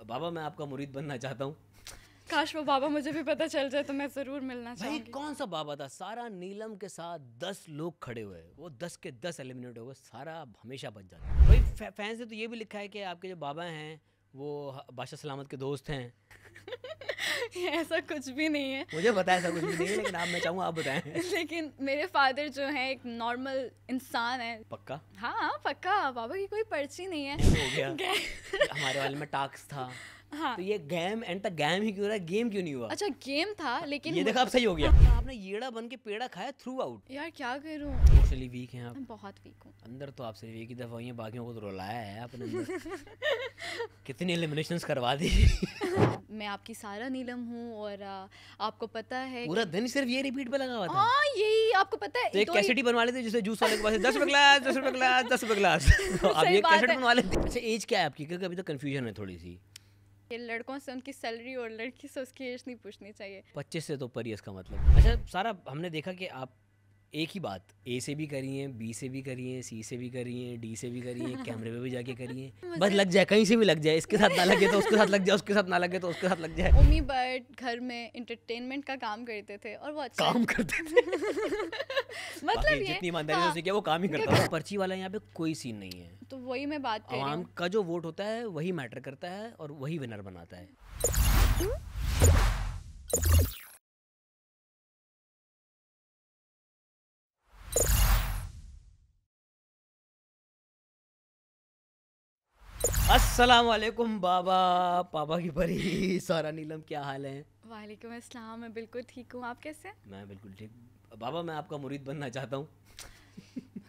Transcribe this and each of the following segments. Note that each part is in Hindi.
बाबा मैं आपका मुरीद बनना चाहता हूँ। काश वो बाबा मुझे भी पता चल जाए तो मैं ज़रूर मिलना भाई चाहूँगी। कौन सा बाबा था? सारा नीलम के साथ 10 लोग खड़े हुए, वो 10 के 10 एलिमिनेट हो गए, सारा हमेशा बच जाता। भाई फैंस ने तो ये भी लिखा है कि आपके जो बाबा हैं वो बादशाह सलामत के दोस्त हैं। ऐसा कुछ भी नहीं है। मुझे पता है ऐसा कुछ भी नहीं है, लेकिन आप मैं चाहूँगा आप बताएं। लेकिन मेरे फादर जो हैं एक नॉर्मल इंसान है। पक्का? हाँ पक्का, बाबा की कोई पर्ची नहीं है। हो गया। हमारे वाले में टास्क था। हाँ। तो ये गेम एंड तक गेम ही क्यों रहा है? गेम क्यों नहीं हुआ? अच्छा गेम था लेकिन ये देखा अब सही हो गया। आपने येड़ा बन के पेड़ा खाया थ्रू आउट। यार क्या करूँ, इमोशनली वीक हैं आप। मैं बहुत वीक हूँ। अंदर तो आपसे एक ही दफा हुई है, बाकियों को तो रुलाया है अपने अंदर। कितनी एलिमिनेशंस करवा दी। मैं आपकी सारा नीलम हूँ और आपको पता है पूरा दिन सिर्फ ये रिपीट पे लगा हुआ था। हाँ यही आपको पता है। तो एक कैसेट ही बनवा लेते जिससे जूस वाले के पास 10 रुपए ग्लास 10 रुपए ग्लास 10 रुपए ग्लास। तो आप ये कैसेट बनवा लेते। अच्छा एज क्या है आपकी? क्योंकि अभी तो कंफ्यूजन है थोड़ी सी। ये लड़कों से उनकी सैलरी और लड़की से उसकी एज नहीं पूछनी चाहिए। 25 से तो ऊपर ही इसका मतलब। अच्छा सारा हमने देखा कि आप एक ही बात ए से भी करी है, बी से भी करी है, सी से भी करी है, डी से भी करी है, कैमरे पे भी जाके करी है। बस लग जाए, कहीं से भी लग जाए, इसके साथ ना लगे तो उसके साथ लग जाए, उसके साथ ना लगे तो उसके साथ लग जाए। उम्मी बट घर में इंटरटेनमेंट का काम करते थे और वो अच्छा काम करते थे। मतलब ये जितनी ईमानदारी से किया वो काम ही करता था। पर्ची वाला यहाँ पे कोई सीन नहीं है। तो वही मैं बात कर रही आवाम हूँ। का जो वोट होता है वही मैटर करता है और वही विनर बनाता है। अस्सलाम वालेकुम बाबा, पापा की परी, सारा नीलम, क्या हाल है? वालेकुम अस्सलाम, मैं बिल्कुल ठीक हूँ। आप कैसे हैं? मैं बिल्कुल ठीक। बाबा मैं आपका मुरीद बनना चाहता हूँ।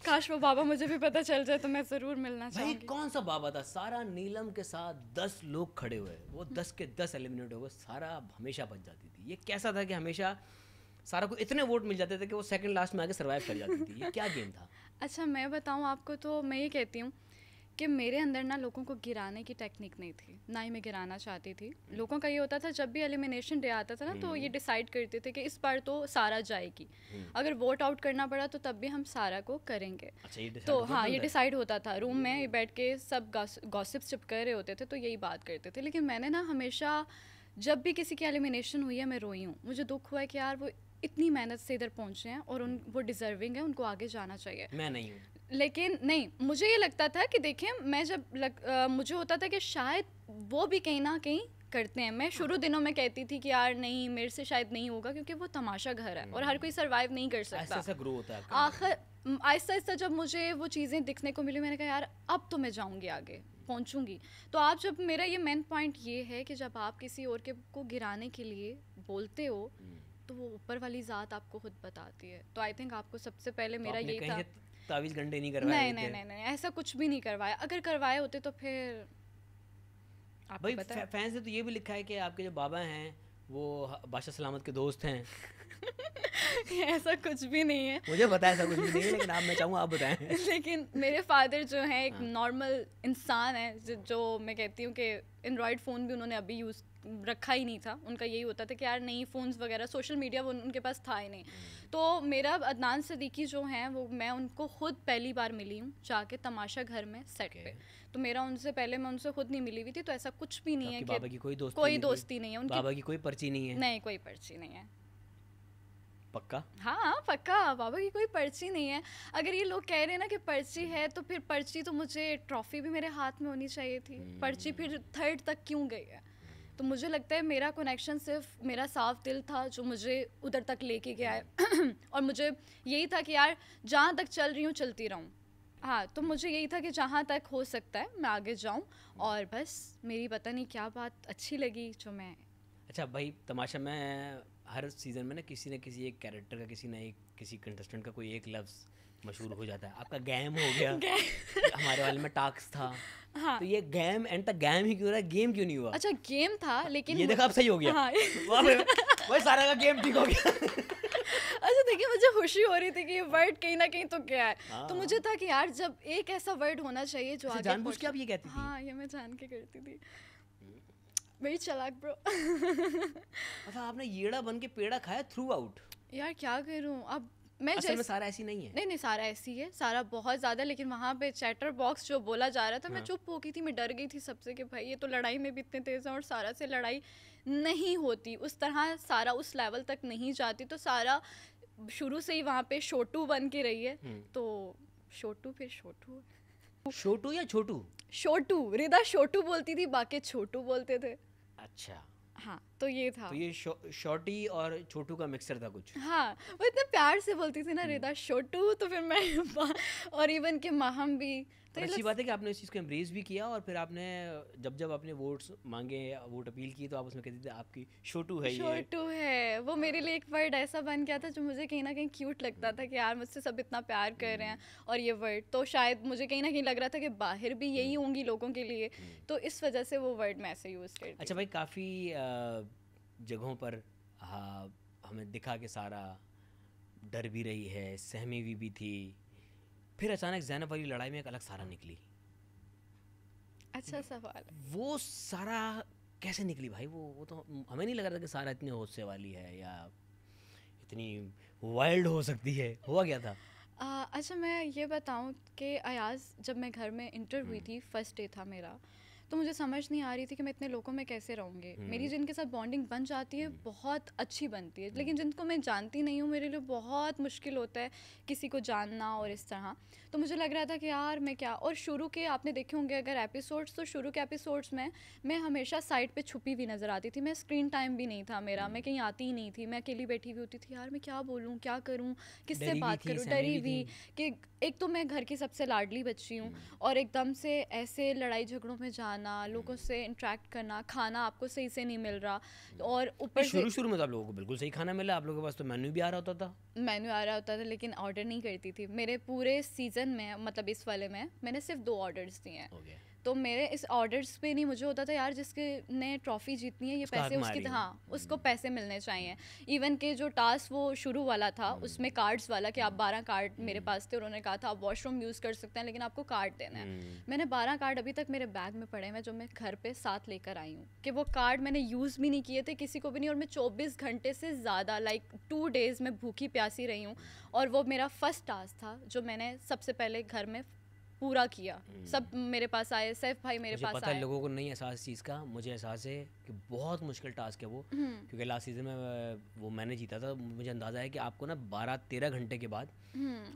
काश वो बाबा मुझे भी पता चल जाए तो मैं ज़रूर मिलना भाई चाहूँगी। कौन सा बाबा था? सारा नीलम के साथ 10 लोग खड़े हुए, वो 10 के 10 एलिमिनेट हो गए, सारा हमेशा बच जाती थी। ये कैसा था कि हमेशा सारा को इतने वोट मिल जाते थे कि वो सेकंड लास्ट में आके सर्वाइव कर जाती थी? ये क्या गेम था? अच्छा मैं बताऊँ आपको, तो मैं ये कहती हूँ कि मेरे अंदर ना लोगों को गिराने की टेक्निक नहीं थी, ना ही मैं गिराना चाहती थी। लोगों का ये होता था जब भी एलिमिनेशन डे आता था ना तो ये डिसाइड करते थे कि इस बार तो सारा जाएगी, अगर वोट आउट करना पड़ा तो तब भी हम सारा को करेंगे। अच्छा ये तो हाँ ये डिसाइड होता था, रूम में बैठ के सब गॉसिप्स चिपका रहे होते थे तो यही बात करते थे। लेकिन मैंने ना हमेशा जब भी किसी की एलिमिनेशन हुई है मैं रोई हूँ। मुझे दुख हुआ है कि यार वो इतनी मेहनत से इधर पहुँचे हैं और वो डिज़र्विंग है, उनको आगे जाना चाहिए। मैं नहीं हूँ। लेकिन नहीं, मुझे ये लगता था कि देखिए मैं जब मुझे होता था कि शायद वो भी कहीं ना कहीं करते हैं। मैं शुरू दिनों में कहती थी कि यार नहीं मेरे से शायद नहीं होगा क्योंकि वो तमाशा घर है और हर कोई सरवाइव नहीं कर सकता। ऐसा ग्रो होता है। आखिर आहिस्ता आहिस्ता जब मुझे वो चीज़ें दिखने को मिली मैंने कहा यार अब तो मैं जाऊँगी आगे, पहुँचूँगी। तो आप जब मेरा ये मेन पॉइंट ये है कि जब आप किसी और के को गिराने के लिए बोलते हो तो वो ऊपर वाली ज़ात आपको खुद बताती है। तो आई थिंक आपको सबसे पहले मेरा यही था। तावीज़ घंटे नहीं करवाए? नहीं ऐसा कुछ भी नहीं करवाया। अगर करवाए होते तो फिर आपको भाई पता है। फैंस ने तो ये भी लिखा है कि आपके जो बाबा हैं वो बादशाह सलामत के दोस्त हैं। ऐसा कुछ भी नहीं है। मुझे पता है ऐसा कुछ भी नहीं है, लेकिन आप मैं चाहूँगा आप बताएं। लेकिन मेरे फादर जो हैं एक नॉर्मल इंसान है जो मैं कहती हूँ कि एंड्रॉयड फ़ोन भी उन्होंने अभी यूज़ रखा ही नहीं था। उनका यही होता था कि यार नहीं फ़ोन्स वगैरह सोशल मीडिया वो उनके पास था ही नहीं। तो मेरा अदनान सिद्दीकी जो हैं वो मैं उनको खुद पहली बार मिली हूँ जाके तमाशा घर में सेट पे। तो मेरा उनसे पहले मैं उनसे खुद नहीं मिली हुई थी। तो ऐसा कुछ भी नहीं है कि बाबा की कोई दोस्ती नहीं है उनकी। बाबा की कोई पर्ची नहीं है? नहीं कोई पर्ची नहीं है। पक्का? हाँ पक्का, बाबा की कोई पर्ची नहीं है। अगर ये लोग कह रहे हैं ना कि पर्ची है तो फिर पर्ची तो मुझे ट्रॉफी भी मेरे हाथ में होनी चाहिए थी। पर्ची फिर थर्ड तक क्यों गई है? तो मुझे लगता है मेरा कनेक्शन सिर्फ मेरा साफ दिल था जो मुझे उधर तक लेके गया है। और मुझे यही था कि यार जहाँ तक चल रही हूँ चलती रहूँ। हाँ तो मुझे यही था कि जहाँ तक हो सकता है मैं आगे जाऊँ और बस मेरी पता नहीं क्या बात अच्छी लगी जो मैं। अच्छा भाई तमाशा में हर सीज़न में ना किसी न किसी एक कैरेक्टर का किसी कंटेस्टेंट का कोई एक लफ्ज़ मशहूर हो जाता है। आपका गैम हो गया। हमारे वाले में टास्क था। हाँ। तो ये गैम एंड तक गैम ही क्यों रहा है? गेम क्यों नहीं हुआ? अच्छा गेम था लेकिन ये देखा अब सही हो गया। हाँ। भाई सारा का गेम ठीक हो गया। अच्छा देखिए मुझे खुशी हो रही थी कि ये वर्ड कहीं ना कहीं तो क्या है। तो मुझे था कि यार जब एक ऐसा वर्ड होना चाहिए जो आगे जानबूझ के आप ये कहती थी? हाँ ये मैं जान के करती थी। वेरी चालाक ब्रो। अच्छा आपने येड़ा बन के पेड़ा खाया थ्रू आउट? यार क्या करूँ अब, मैं असल में सारा ऐसी नहीं है। नहीं सारा ऐसी है, सारा बहुत ज़्यादा, लेकिन वहाँ पे चैटर बॉक्स जो बोला जा रहा था मैं चुप हो गई थी, मैं डर गई थी सबसे कि भाई ये तो लड़ाई में भी इतने तेज़ हैं और सारा से लड़ाई नहीं होती उस तरह, सारा उस लेवल तक नहीं जाती, तो सारा शुरू से ही वहाँ पे छोटू बन के रही है। तो छोटू फिर छोटू, छोटू या छोटू? छोटू, रिदा छोटू बोलती थी, बाकी छोटू बोलते थे। अच्छा हाँ तो ये था। तो ये शॉर्टी और छोटू का मिक्सर था कुछ। हाँ वो इतने प्यार से बोलती थी ना रिदा छोटू, तो फिर मैं और इवन के माहम भी। तो अच्छी बात है कि आपने इस चीज़ को एम्ब्रेस भी किया, और फिर आपने जब अपने वोट्स मांगे, वोट अपील की, तो आप उसमें कहते थे आपकी छोटू है, ये छोटू है। वो मेरे लिए एक वर्ड ऐसा बन गया था जो मुझे कहीं ना कहीं क्यूट लगता था कि यार मुझसे सब इतना प्यार कर रहे हैं, और ये वर्ड तो शायद मुझे कहीं ना कहीं लग रहा था कि बाहर भी यही होंगी लोगों के लिए, तो इस वजह से वो वर्ड मैं ऐसे यूज़ करती। अच्छा भाई, काफ़ी जगहों पर हमें दिखा कि सारा डर भी रही है, सहमी हुई भी थी, फिर अचानक ज़ैनब वाली लड़ाई में एक अलग सारा निकली। अच्छा सवाल है। वो सारा कैसे निकली भाई? वो तो हमें नहीं लग रहा था कि सारा इतनी होशे वाली है या इतनी वाइल्ड हो सकती है। हुआ क्या था? अच्छा मैं ये बताऊं कि अयाज जब मैं घर में इंटर हुई थी, फर्स्ट डे था मेरा, तो मुझे समझ नहीं आ रही थी कि मैं इतने लोगों में कैसे रहूँगी। मेरी जिनके साथ बॉन्डिंग बन जाती है बहुत अच्छी बनती है, लेकिन जिनको मैं जानती नहीं हूँ मेरे लिए बहुत मुश्किल होता है किसी को जानना और इस तरह। तो मुझे लग रहा था कि यार मैं क्या, और शुरू के आपने देखे होंगे अगर एपिसोड्स, तो शुरू के एपिसोड्स में मैं हमेशा साइड पे छुपी हुई नज़र आती थी। मैं स्क्रीन टाइम भी नहीं था मेरा, मैं कहीं आती ही नहीं थी, मैं अकेली बैठी हुई होती थी, यार मैं क्या बोलूँ, क्या करूँ, किससे बात करूँ, डरी हुई कि एक तो मैं घर की सबसे लाडली बच्ची हूँ, और एकदम से ऐसे लड़ाई झगड़ों में जाना, लोगों से इंटरेक्ट करना, खाना आपको सही से नहीं मिल रहा, और ऊपर से शुरू में तो आप लोगों को बिल्कुल सही खाना मिला, आप लोगों के पास तो मेन्यू भी आ रहा होता था। मेन्यू आ रहा होता था लेकिन ऑर्डर नहीं करती थी। मेरे पूरे सीज़न में, मतलब इस वाले में, मैंने सिर्फ 2 ऑर्डर्स दिए हैं। तो मेरे इस ऑर्डर्स पे नहीं, मुझे होता था यार जिसके ने ट्रॉफी जीतनी है ये पैसे उसकी, हाँ उसको पैसे मिलने चाहिए। इवन के जो टास्क वो शुरू वाला था उसमें कार्ड्स वाला कि आप 12 कार्ड मेरे पास थे, उन्होंने कहा था आप वॉशरूम यूज़ कर सकते हैं लेकिन आपको कार्ड देना है। मैंने 12 कार्ड अभी तक मेरे बैग में पड़े हैं जो मैं घर पे साथ लेकर आई हूँ, कि वो कार्ड मैंने यूज़ भी नहीं किए थे किसी को भी नहीं, और मैं 24 घंटे से ज़्यादा लाइक 2 डेज़ में भूखी प्यासी रही हूँ, और वो मेरा फर्स्ट टास्क था जो मैंने सबसे पहले घर में पूरा किया। सब मेरे पास आए, सैफ भाई मेरे पास पता है आए। लोगों को नहीं एहसास चीज़ का, मुझे एहसास है कि बहुत मुश्किल टास्क है वो, क्योंकि लास्ट सीजन में वो मैंने जीता था। मुझे अंदाज़ा है कि आपको ना 12-13 घंटे के बाद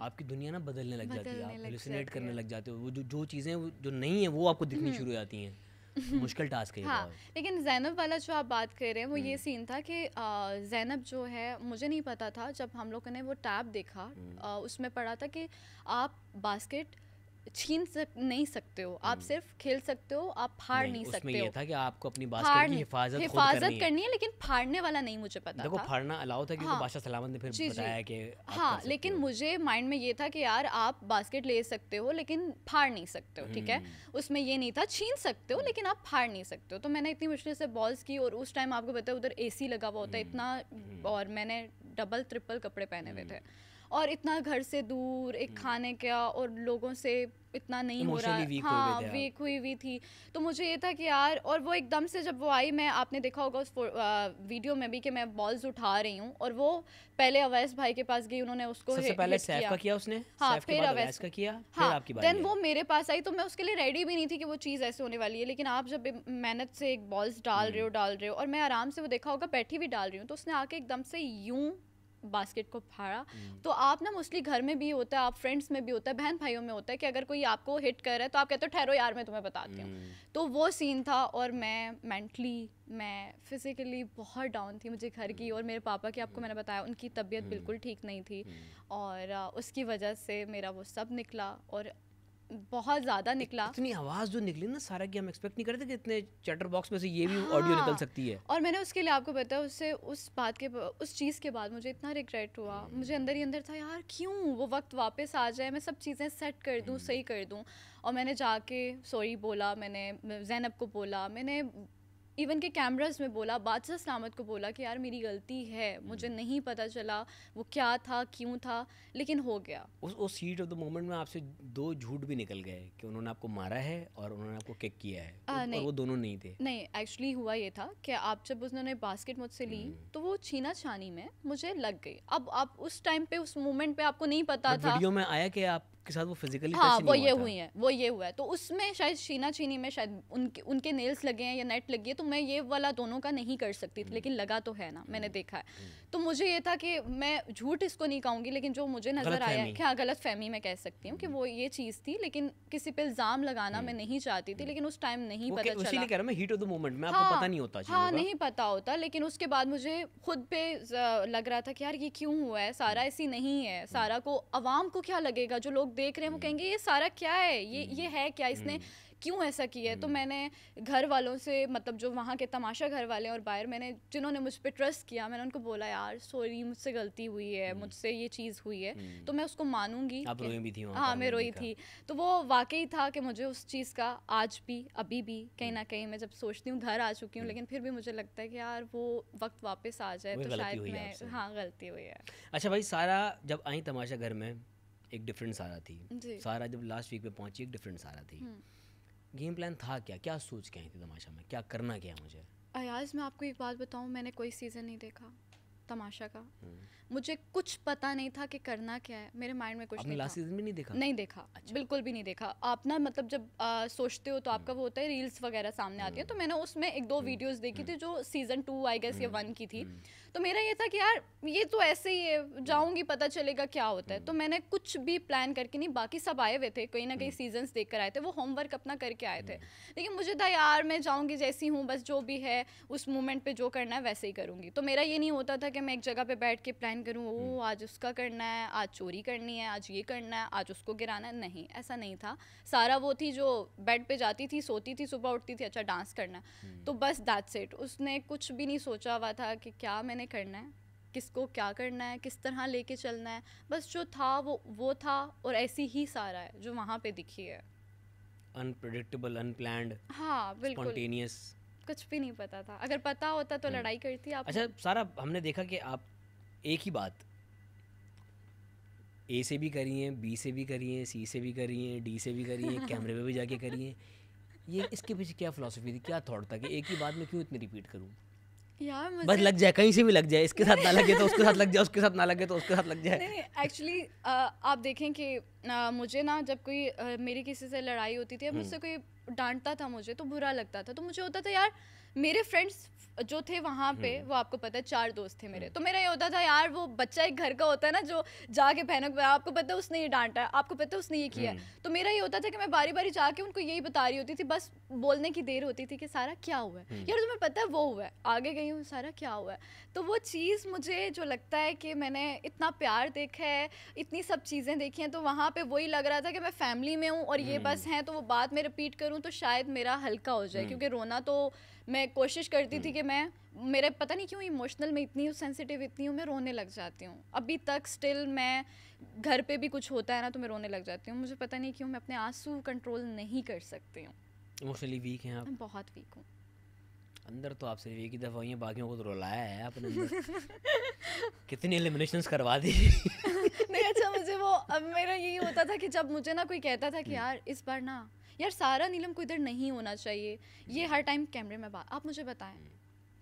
आपकी दुनिया ना बदलने लग जाती है, आप हेलुसिनेट करने लग जाते हो, वो जो चीज़ें जो नहीं है वो आपको दिखनी शुरू हो जाती हैं। मुश्किल टास्क है। हाँ लेकिन ज़ैनब वाला जो आप बात कर रहे हैं वो ये सीन था कि ज़ैनब जो है, मुझे नहीं पता था, जब हम लोगों ने वो टैब देखा उसमें पढ़ा था कि आप बास्केट छीन नहीं सकते हो, आप सिर्फ खेल सकते हो, आप फाड़ नहीं सकते हो। उसमें ये था कि आपको अपनी बास्केट की हिफाजत करनी है, लेकिन फाड़ने वाला नहीं मुझे पता देखो था। फाड़ना अलाउ था क्योंकि बादशाह सलामत ने फिर बताया कि हाँ, लेकिन मुझे माइंड में ये था कि यार आप बास्केट ले सकते हो लेकिन फाड़ नहीं सकते हो, ठीक है। उसमें ये नहीं था छीन सकते हो लेकिन आप फाड़ नहीं सकते हो। तो मैंने इतनी मुश्किल से बॉल्स की, और उस टाइम आपको पता है उधर AC लगा हुआ होता है इतना, और मैंने डबल ट्रिपल कपड़े पहने हुए थे, और इतना घर से दूर, एक खाने का और लोगों से इतना नहीं हो रहा, हाँ वीक हुई थी। तो मुझे ये था कि यार, और वो एकदम से जब वो आई, मैं आपने देखा होगा उस वीडियो में भी कि मैं बॉल्स उठा रही हूँ, और वो पहले अवैस भाई के पास गई, उन्होंने उसको सबसे पहले सैफ का किया उसने, हाँ सैफ फिर अवैस का किया, फिर आपकी बारी देन वो मेरे पास आई। तो मैं उसके लिए रेडी भी नहीं थी कि वो चीज़ ऐसे होने वाली है, लेकिन आप जब मेहनत से एक बॉल्स डाल रहे हो, और मैं आराम से, वो देखा होगा बैठी भी डाल रही हूँ, तो उसने आके एकदम से यूं बास्केट को फाड़ा। तो आप ना मोस्टली घर में भी होता है, आप फ्रेंड्स में भी होता है, बहन भाइयों में होता है कि अगर कोई आपको हिट कर रहा है तो आप कहते हो ठहरो यार मैं तुम्हें बताती हूँ। तो वो सीन था, और मैं मेंटली, मैं फिज़िकली बहुत डाउन थी। मुझे घर की और मेरे पापा की, आपको मैंने बताया, उनकी तबीयत बिल्कुल ठीक नहीं थी, और उसकी वजह से मेरा वो सब निकला, और बहुत ज़्यादा निकला। इतनी आवाज़ जो निकली ना सारा, की हम एक्सपेक्ट नहीं करते कि इतने चैटर बॉक्स में से ये भी ऑडियो निकल सकती है। और मैंने उसके लिए, आपको पता है, उससे उस बात के, उस चीज़ के बाद मुझे इतना रिग्रेट हुआ। मुझे अंदर ही अंदर था यार क्यों वो वक्त वापस आ जाए, मैं सब चीज़ें सेट कर दूँ, सही कर दूँ। और मैंने जाके सॉरी बोला, मैंने ज़ैनब को बोला, मैंने इवन के कैमरास में बोला, बादशाह सलामत को बोला कि यार मेरी गलती है, मुझे नहीं पता चला वो क्या था, क्यों था, लेकिन हो गया। उस हीट ऑफ द मोमेंट में आपसे 2 झूठ भी निकल गए कि उन्होंने आपको मारा है और उन्होंने आपको किक किया है, और वो दोनों नहीं थे। नहीं, एक्चुअली हुआ ये था कि आप जब उन्होंने बास्केट मुझसे ली तो वो छीना छानी में मुझे लग गई। अब आप उस टाइम पे, उस मोमेंट पे आपको नहीं पता था। वीडियो में आया कि आपके साथ वो फिजिकली हाँ, वो ये हुआ है। तो उसमें शायद छीना छीनी में शायद उनके नेल्स लगे हैं या नेट लगी है, तो मैं ये वाला दोनों का नहीं कर सकती थी, लेकिन लगा तो है ना, मैंने देखा है। तो मुझे ये था कि मैं झूठ इसको नहीं कहूँगी, लेकिन जो मुझे नजर आया है, हाँ, गलत फहमी मैं कह सकती हूँ कि वो ये चीज़ थी, लेकिन किसी पे इल्जाम लगाना मैं नहीं चाहती थी, लेकिन उस टाइम नहीं पता चला। इसीलिए कह रहा मैं, हीट ऑफ द मोमेंट में आपको पता नहीं होता। हाँ, नहीं पता होता, लेकिन उसके बाद मुझे खुद पे लग रहा था कि यार ये क्यों हुआ है, सारा ऐसी नहीं है। सारा को, अवाम को क्या लगेगा, जो लोग देख रहे हैं वो कहेंगे ये सारा क्या है, ये है क्या, इसने क्यों ऐसा किया है। तो मैंने घर वालों से, मतलब जो वहाँ के तमाशा घर वाले और बाहर, मैंने जिन्होंने मुझ पर ट्रस्ट किया, मैंने उनको बोला यार सॉरी, मुझसे गलती हुई है, मुझसे ये चीज़ हुई है, तो मैं उसको मानूंगी। आप रोई भी थी? हाँ, मैं रोई थी। तो वो वाकई था कि मुझे उस चीज़ का आज भी, अभी भी कहीं ना कहीं मैं जब सोचती हूँ, घर आ चुकी हूँ, लेकिन फिर भी मुझे लगता है कि यार वो वक्त वापस आ जाए तो शायद मैं, हाँ, गलती हुई है। अच्छा भाई, सारा जब आई तमाशा घर में एक डिफरेंट सारा थी, सारा जब लास्ट वीक में पहुंची एक डिफरेंट सारा थी। गेम प्लान था क्या सोच के आई थी तमाशा में, क्या करना क्या मुझे? अयाज, मैं आपको एक बात बताऊं, मैंने कोई सीज़न नहीं देखा तमाशा का। मुझे कुछ पता नहीं था कि करना क्या है, मेरे माइंड में कुछ नहीं था। लास्ट सीजन भी नहीं देखा? नहीं देखा। अच्छा। बिल्कुल भी नहीं देखा। आप ना, मतलब जब सोचते हो तो आपका वो होता है, रील्स वगैरह सामने आती है, तो मैंने उसमें 1-2 वीडियोस देखी थी जो सीजन 2 आई गेस या 1 की थी। तो मेरा ये था कि यार ये तो ऐसे ही है, जाऊंगी पता चलेगा क्या होता है। तो मैंने कुछ भी प्लान करके नहीं, बाकी सब आए हुए थे, कहीं ना कहीं सीजन्स देख कर आए थे, वो होमवर्क अपना करके आए थे, लेकिन मुझे था यार मैं जाऊंगी जैसी हूँ, बस जो भी है उस मोमेंट पे जो करना है वैसे ही करूंगी। तो मेरा ये नहीं होता था कि मैं एक जगह पे बैठ के प्लान करूँ, ओ आज उसका करना है, आज चोरी करनी है, आज ये करना है, आज उसको गिराना है। नहीं, ऐसा नहीं था। सारा वो थी जो बेड पे जाती थी, सोती थी, सुबह उठती थी, अच्छा डांस करना है, तो बस दैट्स इट। उसने कुछ भी नहीं सोचा हुआ था कि क्या मैंने करना है, किसको क्या करना है, किस तरह लेके चलना है। बस जो था वो था, और ऐसी ही सारा है जो वहाँ पे दिखी है। अनप्रेडिक्टेबल, अनप्लान्ड, हाँ बिल्कुल, स्पॉन्टेनियस, कुछ भी नहीं पता था। अगर पता होता तो लड़ाई करती आप। अच्छा सारा, हमने देखा कि आप एक ही बात ए से भी करी हैं, बी से भी करी हैं, सी से भी करी हैं, डी से भी करी हैं, कैमरे पे भी जाके करी हैं। ये इसके पीछे क्या फिलॉसफी थी, क्या थॉट था कि एक ही बात में क्यों इतनी रिपीट करूँ? यार बस लग जाए, कहीं से भी लग जाए, इसके साथ ना लगे तो उसके साथ लग जाए, उसके साथ ना लगे तो उसके साथ लग जाए। नहीं, एक्चुअली आप देखें कि मुझे ना, जब कोई मेरी किसी से लड़ाई होती थी, मुझसे कोई डांटता था मुझे तो बुरा लगता था। तो मुझे होता था यार, मेरे फ्रेंड्स जो थे वहाँ पे, वो आपको पता है 4 दोस्त थे मेरे, तो मेरा ये होता था यार, वो बच्चा एक घर का होता है ना जो जाके भैनक, आपको पता है उसने ये डांटा है, आपको पता है उसने ये किया। तो मेरा ये होता था कि मैं बारी बारी जाके उनको यही बता रही होती थी, बस बोलने की देर होती थी कि सारा क्या हुआ है यार, तुम्हें पता है वो हुआ है, आगे गई हूँ, सारा क्या हुआ है। तो वो चीज़ मुझे जो लगता है कि मैंने इतना प्यार देखा है, इतनी सब चीज़ें देखी हैं, तो वहाँ पे वही लग रहा था कि मैं फैमिली में हूँ और ये बस हैं, तो वो बात मैं रिपीट करूँ तो शायद मेरा हल्का हो जाए, क्योंकि रोना तो मैं कोशिश करती थी कि मेरे पता नहीं क्यों इमोशनल में इतनी हूँ, सेंसिटिव इतनी हूँ, मैं रोने लग जाती हूँ अभी तक स्टिल। मैं घर पे भी कुछ होता है ना तो मैं रोने लग जाती हूँ, मुझे पता नहीं क्यों, मैं अपने आंसू कंट्रोल नहीं कर सकती हूँ। इमोशनली वीक हैं आप? मैं बहुत वीक हूँ। अंदर तो आप सिर्फ एक ही दफ़ा हुई है, बाकियों को तो रुलाया है आपने अंदर। कितनी एलिमिनेशंस करवा दी। नहीं, अच्छा मुझे वो, अब मेरा यही होता था कि जब मुझे ना कोई कहता था कि यार इस बार ना, यार सारा नीलम को इधर नहीं होना चाहिए, ये हर टाइम कैमरे में बात, आप मुझे बताएं,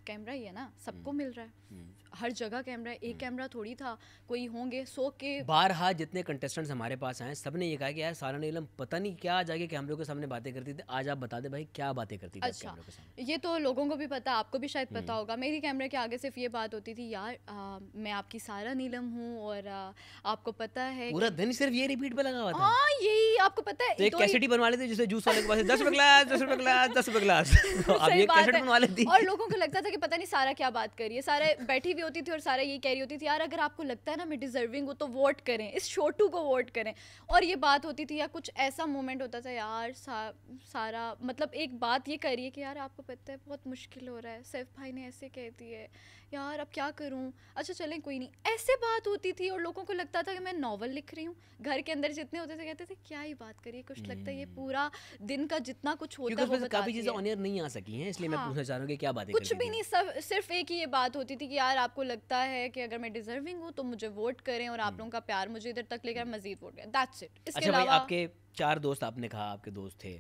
कैमरा ही है ना, सबको मिल रहा है, हर जगह कैमरा है, एक कैमरा थोड़ी था, कोई होंगे 100 के। बारहा जितने कंटेस्टेंट्स हमारे पास आए, सबने ये कहा कि यार सारा नीलम पता नहीं क्या जाके कैमरे के सामने बातें करती थी। आज आप बता दे भाई, क्या बातें करती थी? अच्छा, कैमरे के सामने? ये तो लोगों को भी पता, आपको भी शायद पता होगा। मेरी कैमरे के आगे सिर्फ ये बात होती थी, यार मैं आपकी सारा नीलम हूँ और आपको पता है पूरा दिन सिर्फ ये रिपीट पे लगा हुआ था। हाँ, यही आपको पता है। तो एक कैसेट ही बनवा लेते जिसे जूस वाले के पास 10 रुपए ग्लास, 10 रुपए ग्लास, 10 रुपए ग्लास। अब ये कैसेट बनवा लेती। और लोगों को लगता था कि पता नहीं सारा क्या बात कर रही है। सारा बैठी हुई होती थी और सारा ये कह रही होती थी यार अगर आपको लगता है ना मैं डिजर्विंग हूँ तो वोट करें, इस छोटू को वोट करें। और ये बात होती थी, या कुछ ऐसा मोमेंट होता था यार सारा मतलब एक बात ये करिए कि यार आपको पता है बहुत मुश्किल हो रहा है, सैफ भाई ने ऐसे कह दी है यार अब क्या करूं, अच्छा चलें कोई नहीं, ऐसे बात होती थी। और लोगों को लगता था कि मैं नॉवल लिख रही हूँ। घर के अंदर जितने होते थे कहते थे क्या ही बात करिए, कुछ लगता है ये पूरा दिन का जितना कुछ होता है वो बताती काफी चीजें है। ऑन एयर नहीं आ सकी हैं, इसलिए मैं हाँ। पूछना चाह रहा हूँ कि क्या बातें कुछ करती भी थी? नहीं, सब सिर्फ एक ही ये बात होती थी कि यार आपको लगता है कि अगर मैं डिजर्विंग हूँ तो मुझे वोट करें और आप लोगों का प्यार मुझे इधर तक लेकर मजीद वोट करें, दैट्स इट। इसके अच्छा भाई, अलावा आपके 4 दोस्त आपने कहा आपके दोस्त थे,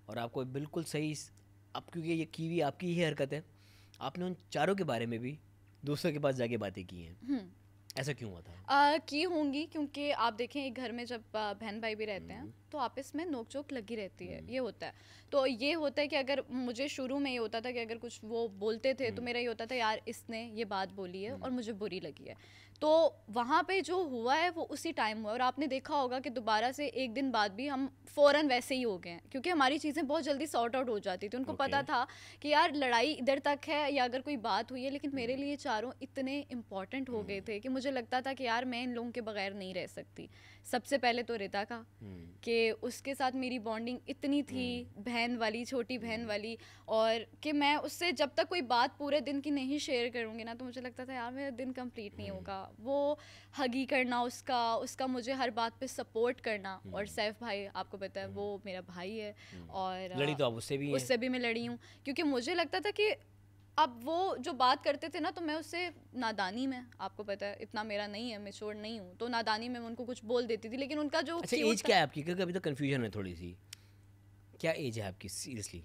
और आपको बिल्कुल सही अब क्योंकि ये कीवी आपकी ही हरकत है, आपने उन चारों के बारे में भी दोस्तों के पास जाके बातें की हैं, ऐसा क्यों हुआ था? की होंगी क्योंकि आप देखें एक घर में जब बहन भाई भी रहते हैं तो आपस में नोक झोंक लगी रहती है, ये होता है। तो ये होता है कि अगर मुझे शुरू में ये होता था कि अगर कुछ वो बोलते थे तो मेरा ये होता था यार इसने ये बात बोली है और मुझे बुरी लगी है, तो वहाँ पे जो हुआ है वो उसी टाइम हुआ। और आपने देखा होगा कि दोबारा से एक दिन बाद भी हम फ़ौरन वैसे ही हो गए हैं, क्योंकि हमारी चीज़ें बहुत जल्दी सॉर्ट आउट हो जाती थी। उनको पता था कि यार लड़ाई इधर तक है या अगर कोई बात हुई है, लेकिन मेरे लिए चारों इतने इम्पॉर्टेंट हो गए थे कि मुझे लगता था कि यार मैं इन लोगों के बगैर नहीं रह सकती। सबसे पहले तो रिता का, कि उसके साथ मेरी बॉन्डिंग इतनी थी, बहन वाली, छोटी बहन वाली, और कि मैं उससे जब तक कोई बात पूरे दिन की नहीं शेयर करूँगी ना तो मुझे लगता था यार मेरा दिन कंप्लीट नहीं होगा। वो हगी करना उसका मुझे हर बात पे सपोर्ट करना। और सैफ भाई आपको पता है वो मेरा भाई है, और लड़ी तो आप उससे भी मैं लड़ी हूँ, क्योंकि मुझे लगता था कि अब वो जो बात करते थे ना तो मैं उससे नादानी में, आपको पता है इतना मेरा नहीं है, मैच्योर नहीं हूँ, तो नादानी में उनको कुछ बोल देती थी। लेकिन उनका जो अच्छा एज क्या है आपकी, क्योंकि अभी तो कंफ्यूजन है थोड़ी सी, क्या एज है आपकी सीरियसली?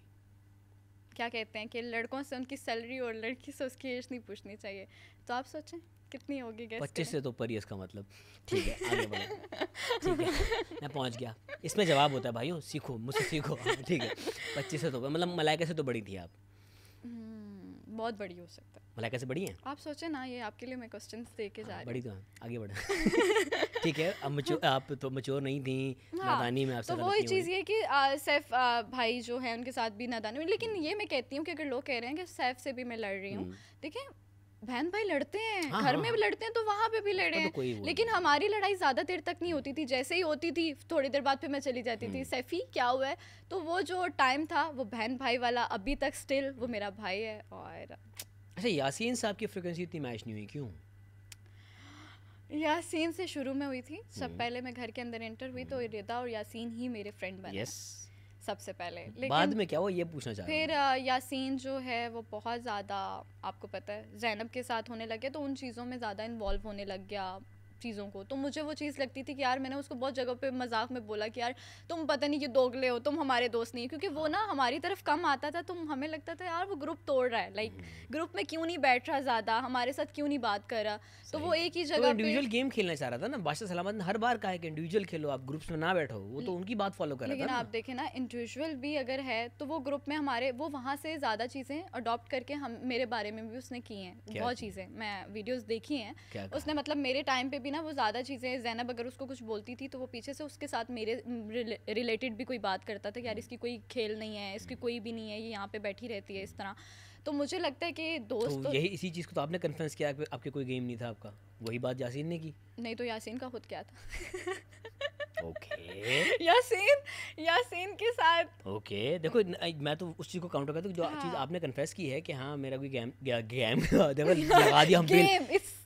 क्या कहते हैं कि लड़कों से उनकी सैलरी और लड़की से उसकी एज नहीं पूछनी चाहिए, तो आप सोचें कितनी होगी? 25 से तो ऊपर ही इसका मतलब। ठीक है आगे बढ़ो। ठीक है मैं पहुंच गया, इसमें जवाब होता है भाइयों, सीखो मुझसे सीखो। ठीक है 25 से तो ऊपर, मतलब मलाइका से तो बड़ी थी आप? बहुत बड़ी हो सकता है। मलाइका से बड़ी है? आप सोचें ना, ये आपके लिए मैं क्वेश्चंस दे के जा रही हूँ। बड़ी तो है, आगे बढ़ो। ठीक है अब आप तो मैच्योर नहीं थी, नादानी में आपसे तो वही चीज़ ये कि सैफ भाई जो है उनके साथ भी नादानी में। लेकिन ये मैं कहती हूँ कि अगर लोग कह रहे हैं कि सैफ से भी मैं लड़ रही हूँ, देखिए बहन भाई लड़ते हैं, घर में भी लड़ते हैं तो वहाँ पे भी लड़े हैं, लेकिन हमारी लड़ाई ज़्यादा देर तक नहीं होती थी। जैसे ही होती थी थोड़ी देर बाद फिर मैं चली जाती थी, सैफी क्या हुआ है। तो वो जो टाइम था वो बहन भाई वाला अभी तक स्टिल वो मेरा भाई है। और अच्छा यासीन साहब की फ्रिक्वेंसी इतनी मैच नहीं हुई क्यों? यासीन से शुरू में हुई थी, सब पहले मैं घर के अंदर एंटर हुई तो रिदा और यासीन ही मेरे फ्रेंड बने सबसे पहले। लेकिन बाद में क्या हुआ ये पूछना चाह रहा हूं। फिर यासीन जो है वो बहुत ज़्यादा आपको पता है ज़ैनब के साथ होने लगे, तो उन चीज़ों में ज़्यादा इन्वॉल्व होने लग गया चीज़ों को। तो मुझे वो चीज़ लगती थी कि यार मैंने उसको बहुत जगह पे मजाक में बोला कि यार तुम पता नहीं कि दोगले हो, तुम हमारे दोस्त नहीं, क्योंकि वो ना हमारी तरफ कम आता था। तो हमें लगता था यार वो ग्रुप तोड़ रहा है, लाइक ग्रुप में क्यों नहीं बैठ रहा ज़्यादा, हमारे साथ क्यों नहीं बात कर रहा। तो वो एक ही जगह पे इंडिविजुअल गेम खेलना चाह रहा था ना। बादशाह सलामत ने हर बार कहा है कि इंडिविजुअल खेलो, आप ग्रुप्स में ना बैठो, वो तो उनकी बात फॉलो कर रहा था। लेकिन आप देखें ना इंडिविजुअल भी अगर है तो वो ग्रुप में हमारे वो वहाँ से ज़्यादा चीज़ें अडॉप्ट करके हम मेरे बारे में भी उसने की हैं बहुत चीज़ें, मैं वीडियोस देखी हैं उसने। मतलब मेरे टाइम पे भी ना वो ज़्यादा चीज़ें, ज़ैनब अगर उसको कुछ बोलती थी तो वो पीछे से उसके साथ मेरे रिलेटेड भी कोई बात करता था कि यार इसकी कोई खेल नहीं है, इसकी कोई भी नहीं है, ये यहाँ पे बैठी रहती है इस तरह। तो मुझे लगता है कि दोस्त तो यही इसी चीज़ को तो आपने कन्फ्रेंस किया, आपके कोई गेम नहीं था आपका, वही बात यासीन ने की? नहीं तो यासीन का खुद क्या था। ओके यासीन के साथ ओके देखो मैं तो उस चीज़ को काउंटर करता हूँ जो चीज़ आपने कन्फेस की है कि हाँ मेरा कोई गेम देखो लगा दिया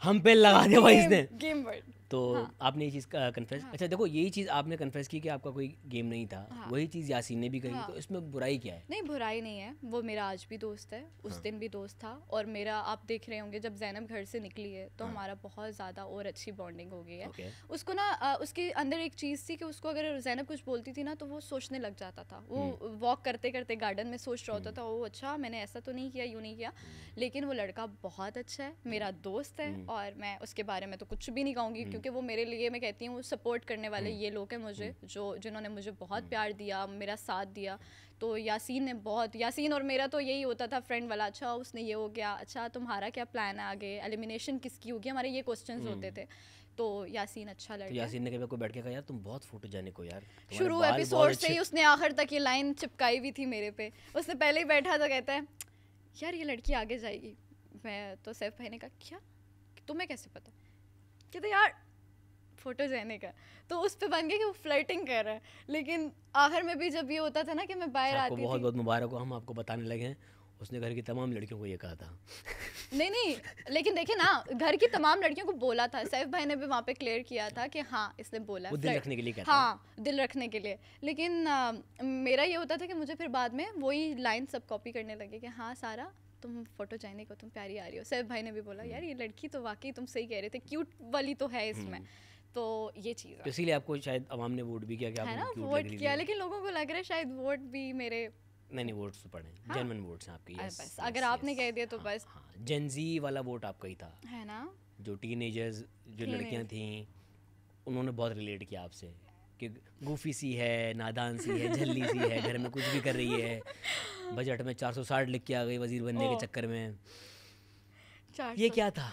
हम पे लगा दिया भाई इसने गेम वर्ड। तो आपने ये चीज़ कन्फेस, अच्छा देखो यही चीज़ आपने कन्फेस की कि आपका कोई गेम नहीं था, वही चीज़ यासीन ने भी कही, तो इसमें बुराई क्या है? नहीं बुराई नहीं है, वो मेरा आज भी दोस्त है, उस दिन भी दोस्त था। और मेरा आप देख रहे होंगे जब ज़ैनब घर से निकली है तो हमारा बहुत ज़्यादा और अच्छी बॉन्डिंग हो गई है। उसको ना उसके अंदर एक चीज़ थी कि उसको अगर ज़ैनब कुछ बोलती थी ना तो वो सोचने लग जाता था। वो वॉक करते करते गार्डन में सोच रहा होता था ओ अच्छा मैंने ऐसा तो नहीं किया, यूँ नहीं किया। लेकिन वो लड़का बहुत अच्छा है, मेरा दोस्त है, और मैं उसके बारे में तो कुछ भी नहीं कहूँगी क्योंकि वो मेरे लिए, मैं कहती हूँ सपोर्ट करने वाले ये लोग हैं मुझे, जिन्होंने मुझे बहुत प्यार दिया, मेरा साथ दिया। तो यासीन ने बहुत, यासीन और मेरा तो यही होता था फ्रेंड वाला, अच्छा उसने ये हो गया, अच्छा तुम्हारा क्या प्लान है आगे, एलिमिनेशन किसकी होगी, हमारे ये क्वेश्चंस होते थे। तो यासीन अच्छा लड़का। तो यासीन ने कभी कोई बैठ के कहा यार तुम बहुत फोटो जाने को यार, शुरू एपिसोड से ही उसने आखिर तक ये लाइन चिपकाई भी थी मेरे पे। उसने पहले ही बैठा तो कहता है यार ये लड़की आगे जाएगी। मैं तो सैफ भाई ने कहा क्या, तुम्हें कैसे पता? कहते यार फोटोजेनिक है। तो उस पे बन गया कि वो फ्लर्टिंग कर रहा है। लेकिन आखिर में भी जब ये होता था ना कि मैं बाहर आपको आती बहुत थी, बहुत मुबारक हो, हम आपको बताने लगे हैं उसने घर की तमाम लड़कियों को ये कहा था। नहीं, लेकिन देखिए ना, घर की तमाम लड़कियों को बोला था। सैफ भाई ने भी वहाँ पे क्लियर किया था कि हाँ इसने बोला वो है दिल flirt। रखने के लिए कहता है। हाँ, दिल रखने के लिए। लेकिन मेरा ये होता था कि मुझे फिर बाद में वही लाइन सब कॉपी करने लगे कि हाँ सारा तुम फोटोजेनिक हो, तुम प्यारी आ रही हो। सैफ भाई ने भी बोला यार ये लड़की तो वाकई तुम सही कह रहे थे, क्यूट वाली तो है इसमें। तो ये चीज़ तो है इसीलिए आपको शायद अवाम ने वोट भी किया कि है ना, आप क्यूट लग वोट रही किया। थी। लेकिन लोगों को लग रहा है शायद वोट भी मेरे, नहीं वोट्स तो पड़े, हाँ। जेन्युइन वोट्स हैं आपके। यस बस अगर आपने कह दिया तो बस जेनजी वाला वोट आपका ही था, है ना। जो टीनेजर्स जो लड़कियां थी उन्होंने बहुत रिलेट किया आपसे कि गूफी सी है, नादान सी है, झल्ली सी है, घर में कुछ भी कर रही है, बजट में 460 लिख के आ गई वजीर बनने के चक्कर में। 400। ये क्या था?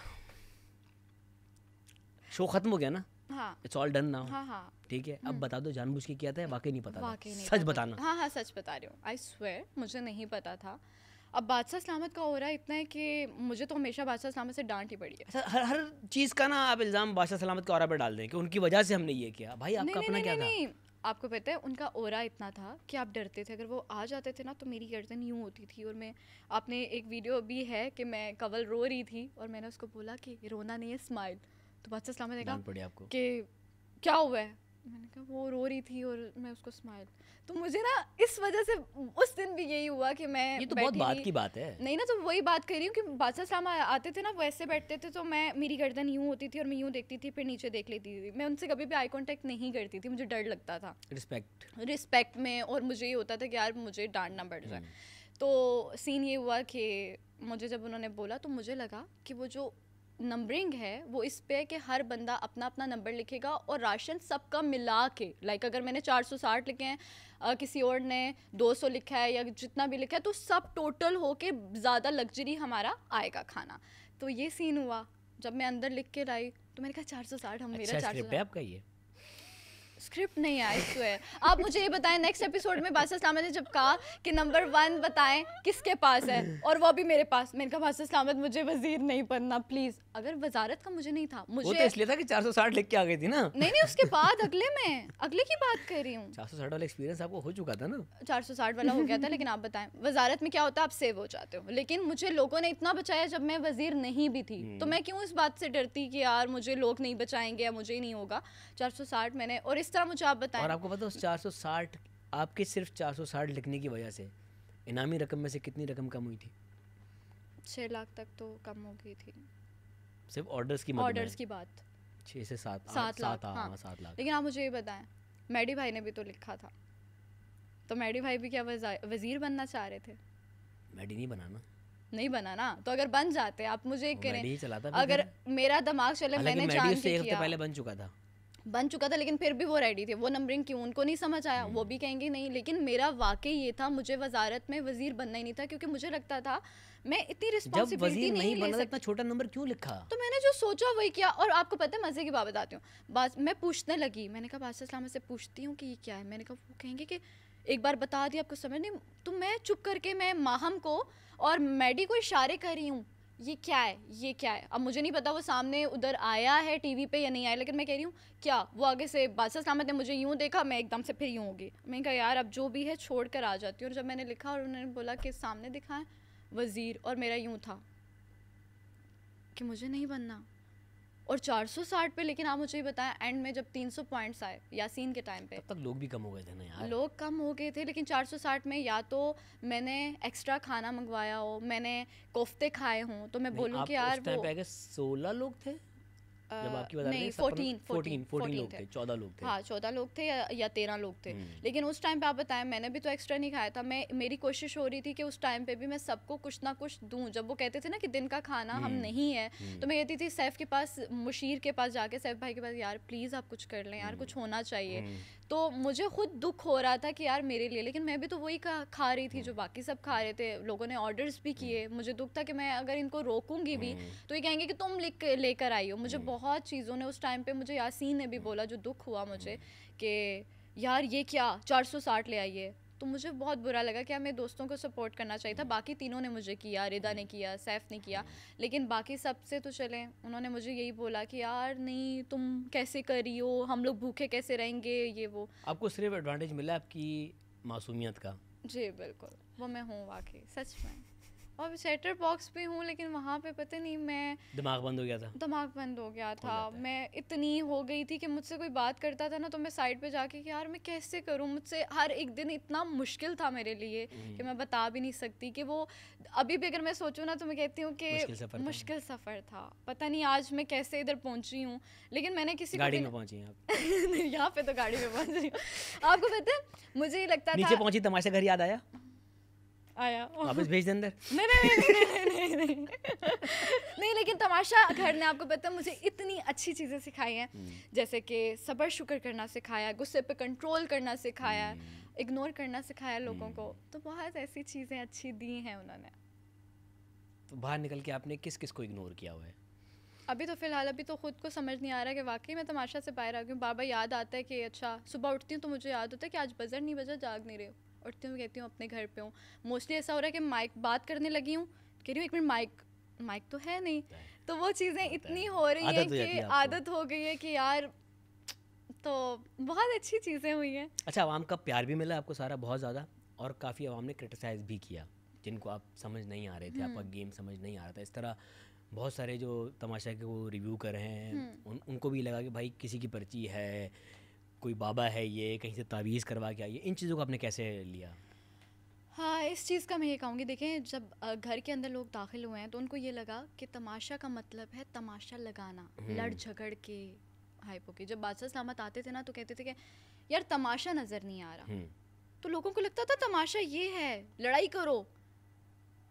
शो खत्म हो गया ना, हाँ इट्स ऑल डन नाउ। हाँ हाँ ठीक है, अब बता दो जानबूझ के किया था या वाकई नहीं पता था? वाकई नहीं सच पता। बताना। हाँ हाँ सच बता रही हूँ, आई स्वेयर मुझे नहीं पता था। अब बादशाह सलामत का हो रहा है इतना है कि मुझे तो हमेशा बादशाह सलामत से डांट ही पड़ी है। अच्छा, हर हर चीज़ का ना आप इल्ज़ाम बादशाह सलामत के औरा पे डाल दें कि उनकी वजह से हमने ये किया। भाई आपका अपना क्या था? नहीं, आपको पता है उनका ओरा इतना था कि आप डरते थे। अगर वो आ जाते थे ना तो मेरी गर्दन यूँ होती थी। और मैं, आपने एक वीडियो भी है कि मैं कवल रो रही थी और मैंने उसको बोला कि रोना नहीं है स्माइल। तो बादशाह सलामत ने डांट कहा पड़ी आपको कि क्या हुआ है? मैंने कहा वो रो रही थी और मैं उसको स्माइल। तो मुझे ना इस वजह से उस दिन भी यही हुआ कि मैं ये तो बहुत बैठी बात रही। की बात है। नहीं ना, तो वही बात कर रही हूँ कि बादशाह सलाम आते थे ना, वो ऐसे बैठते थे तो मैं, मेरी गर्दन यूँ होती थी और मैं यूँ देखती थी, फिर नीचे देख लेती थी। मैं उनसे कभी भी आई कांटेक्ट नहीं करती थी, मुझे डर लगता था रिस्पेक्ट में। और मुझे ये होता था कि यार मुझे डांटना पड़ जाए। तो सीन ये हुआ कि मुझे जब उन्होंने बोला तो मुझे लगा कि वो जो नंबरिंग है वो इस पे है कि हर बंदा अपना अपना नंबर लिखेगा और राशन सबका मिला के, लाइक अगर मैंने 460 लिखे हैं, किसी और ने 200 लिखा है या जितना भी लिखा है, तो सब टोटल हो के ज़्यादा लग्जरी हमारा आएगा खाना। तो ये सीन हुआ। जब मैं अंदर लिख के लाई तो मैंने कहा 460 हम, मेरा 460 आपका ये स्क्रिप्ट नहीं आई है। आप मुझे ये बताएं नेक्स्ट एपिसोड में बादशाह सलामत ने जब कहा कि नंबर 1 बताएं किसके पास है, और वो भी मेरे पास, मैंने कहा बादशाह सलामत मुझे वजीर नहीं बनना प्लीज। अगर वजारत का मुझे नहीं था, मुझे वो तो इसलिए था कि 460 लिख के आ गई थी ना। नहीं उसके बाद अगले की बात कर रही हूँ। 460 वाला एक्सपीरियंस आपको हो चुका था ना। 460 वाला हो गया था। लेकिन आप बताएं वजारत में क्या होता है, आप सेव हो जाते हो। लेकिन मुझे लोगों ने इतना बचाया जब मैं वजीर नहीं भी थी, तो मैं क्यों इस बात से डरती कि यार मुझे लोग नहीं बचाएंगे या मुझे ही नहीं होगा। 460 मैंने, और इस तरह मुझे आप बताएं। और आपको पता है उस 460 आपके सिर्फ 460 लिखने की वजह से इनामी रकम में से कितनी रकम कम हुई थी? 6 लाख तक तो कम हो गई थी सिर्फ ऑर्डर्स की ऑर्डर्स की बात। 6 से 7 लाख, हाँ 7 लाख। लेकिन आप मुझे ये बताएं, मैडी भाई ने भी तो लिखा था, तो मैडी भाई भी क्या वजीर बनना चाह रहे थे? मैडी नहीं बनाना, नहीं बना ना, तो अगर बन जाते आप मुझे करें। अगर मेरा दिमाग चले, मैंने जान के किया, पहले बन चुका था लेकिन फिर भी वो रेडी थे। वो नंबरिंग क्यों उनको नहीं समझ आया, वो भी कहेंगे नहीं। लेकिन मेरा वाकई ये था, मुझे वजारत में वजीर बनना ही नहीं था, क्योंकि मुझे लगता था मैं इतनी रिस्पॉन्सिबिलिटी नहीं ले सकती। इतना छोटा नंबर क्यों लिखा? तो मैंने जो सोचा वही किया। और आपको पता है मजे की बात बताती हूँ, मैं पूछने लगी, मैंने कहा बादशाह सलामत से पूछती हूँ कि ये क्या है। मैंने कहा, वो कहेंगे कि एक बार बता दिया आपको समझ नहीं। तो मैं चुप करके मैं माहम को और मैडी को इशारे कर रही हूँ, ये क्या है, ये क्या है। अब मुझे नहीं पता वो सामने उधर आया है टीवी पे या नहीं आया, लेकिन मैं कह रही हूँ क्या। वो आगे से बादशाह सलामत ने मुझे यूँ देखा, मैं एकदम से फिर यूँ होगी। मैंने कहा यार अब जो भी है छोड़ कर आ जाती हूँ। और जब मैंने लिखा और उन्होंने बोला कि सामने दिखाएं वजीर, और मेरा यूँ था कि मुझे नहीं बनना, और 460 पे। लेकिन आप मुझे बताएं एंड में जब 300 पॉइंट्स आए यासीन के टाइम पे, तब तक लोग भी कम हो गए थे ना यार। लोग कम हो गए थे, लेकिन 460 में या तो मैंने एक्स्ट्रा खाना मंगवाया हो, मैंने कोफ्ते खाए हों, तो मैं बोलूँ कि यार वो 16 लोग थे जब आपकी बता नहीं 14 लोग थे, 14 लोग थे। हाँ 14 लोग थे या 13 लोग थे। लेकिन उस टाइम पे आप बताएं मैंने भी तो एक्स्ट्रा नहीं खाया था। मेरी कोशिश हो रही थी कि उस टाइम पे भी मैं सबको कुछ ना कुछ दूं। जब वो कहते थे ना कि दिन का खाना हम नहीं है, तो मैं कहती थी सैफ के पास, मुशीर के पास जाके, सैफ भाई के पास, यार प्लीज़ आप कुछ कर लें यार, कुछ होना चाहिए। तो मुझे खुद दुख हो रहा था कि यार मेरे लिए, लेकिन मैं भी तो वही खा रही थी जो बाकी सब खा रहे थे। लोगों ने ऑर्डर्स भी किए, मुझे दुख था कि मैं अगर इनको रोकूंगी भी तो ये कहेंगे कि तुम लेकर आई हो। मुझे बहुत चीज़ों ने उस टाइम पे, मुझे यासीन ने भी बोला, जो दुख हुआ मुझे कि यार ये क्या 460 ले आइए। तो मुझे बहुत बुरा लगा कि यार मेरे दोस्तों को सपोर्ट करना चाहिए था। बाकी तीनों ने मुझे किया, रिदा ने किया, सैफ ने किया, लेकिन बाकी सबसे तो चले उन्होंने मुझे यही बोला कि यार नहीं तुम कैसे कर रही हो, हम लोग भूखे कैसे रहेंगे, ये वो। आपको सिर्फ एडवांटेज मिला आपकी मासूमियत का। जी बिल्कुल, वो मैं हूँ वाकई सच में। और सेटर बॉक्स भी हूँ, लेकिन वहाँ पे पता नहीं मैं दिमाग बंद हो गया था। दिमाग बंद हो गया था। जाता है। मैं इतनी हो गई थी कि मुझसे कोई बात करता था ना तो मैं साइड पे जाके कि यार मैं कैसे करूँ, मुझसे हर एक दिन इतना मुश्किल था मेरे लिए कि मैं बता भी नहीं सकती कि वो अभी भी अगर मैं सोचूं ना तो मैं कहती हूँ कि मुश्किल सफ़र था। पता नहीं आज मैं कैसे इधर पहुँची हूँ, लेकिन मैंने किसी गाड़ी में पहुंची हैं आप? नहीं, यहाँ पे तो गाड़ी में पहुँच रही हूँ। आपको पता है मुझे ये लगता था नीचे पहुंची तमाशा घर याद आया, आया वापस भेज दे अंदर। नहीं नहीं नहीं नहीं नहीं नहीं, लेकिन तमाशा घर ने आपको पता है मुझे इतनी अच्छी चीज़ें सिखाई हैं, जैसे कि सब्र शुक्र करना सिखाया, गुस्से पे कंट्रोल करना सिखाया, इग्नोर करना सिखाया लोगों को। तो बहुत ऐसी चीज़ें अच्छी दी हैं उन्होंने। तो बाहर निकल के आपने किस किस को इग्नोर किया हुआ है? अभी तो फ़िलहाल अभी तो खुद को समझ नहीं आ रहा कि वाकई मैं तमाशा से बाहर आ गई हूँ। बार बार याद आता है कि अच्छा सुबह उठती हूँ तो मुझे याद होता है कि आज बजर नहीं बजा, जाग नहीं रही हूँ। उठती हूँ कहती हूँ अपने घर पे हूँ। मोस्टली ऐसा हो रहा है कि माइक बात करने लगी हूँ, कह रही हूँ एक मिनट माइक तो है नहीं। तो वो चीज़ें इतनी हो रही हैं कि आदत हो गई है कि यार, तो बहुत अच्छी चीज़ें हुई हैं। अच्छा, आवाम का प्यार भी मिला आपको सारा बहुत ज़्यादा, और काफ़ी आवाम ने क्रिटिसाइज़ भी किया जिनको आप समझ नहीं आ रहे थे, आपका गेम समझ नहीं आ रहा था। इस तरह बहुत सारे जो तमाशा के वो रिव्यू कर रहे हैं उनको भी लगा कि भाई किसी की पर्ची है, कोई बाबा है, ये कहीं से तावीज़ करवा के आइए। इन चीज़ों को आपने कैसे लिया? हाँ, इस चीज़ का मैं ये कहूँगी, देखें जब घर के अंदर लोग दाखिल हुए हैं तो उनको ये लगा कि तमाशा का मतलब है तमाशा लगाना, लड़ झगड़ के हाइप होके। जब बादशाह सलामत आते थे ना तो कहते थे कि यार तमाशा नज़र नहीं आ रहा, तो लोगों को लगता था तमाशा ये है लड़ाई करो,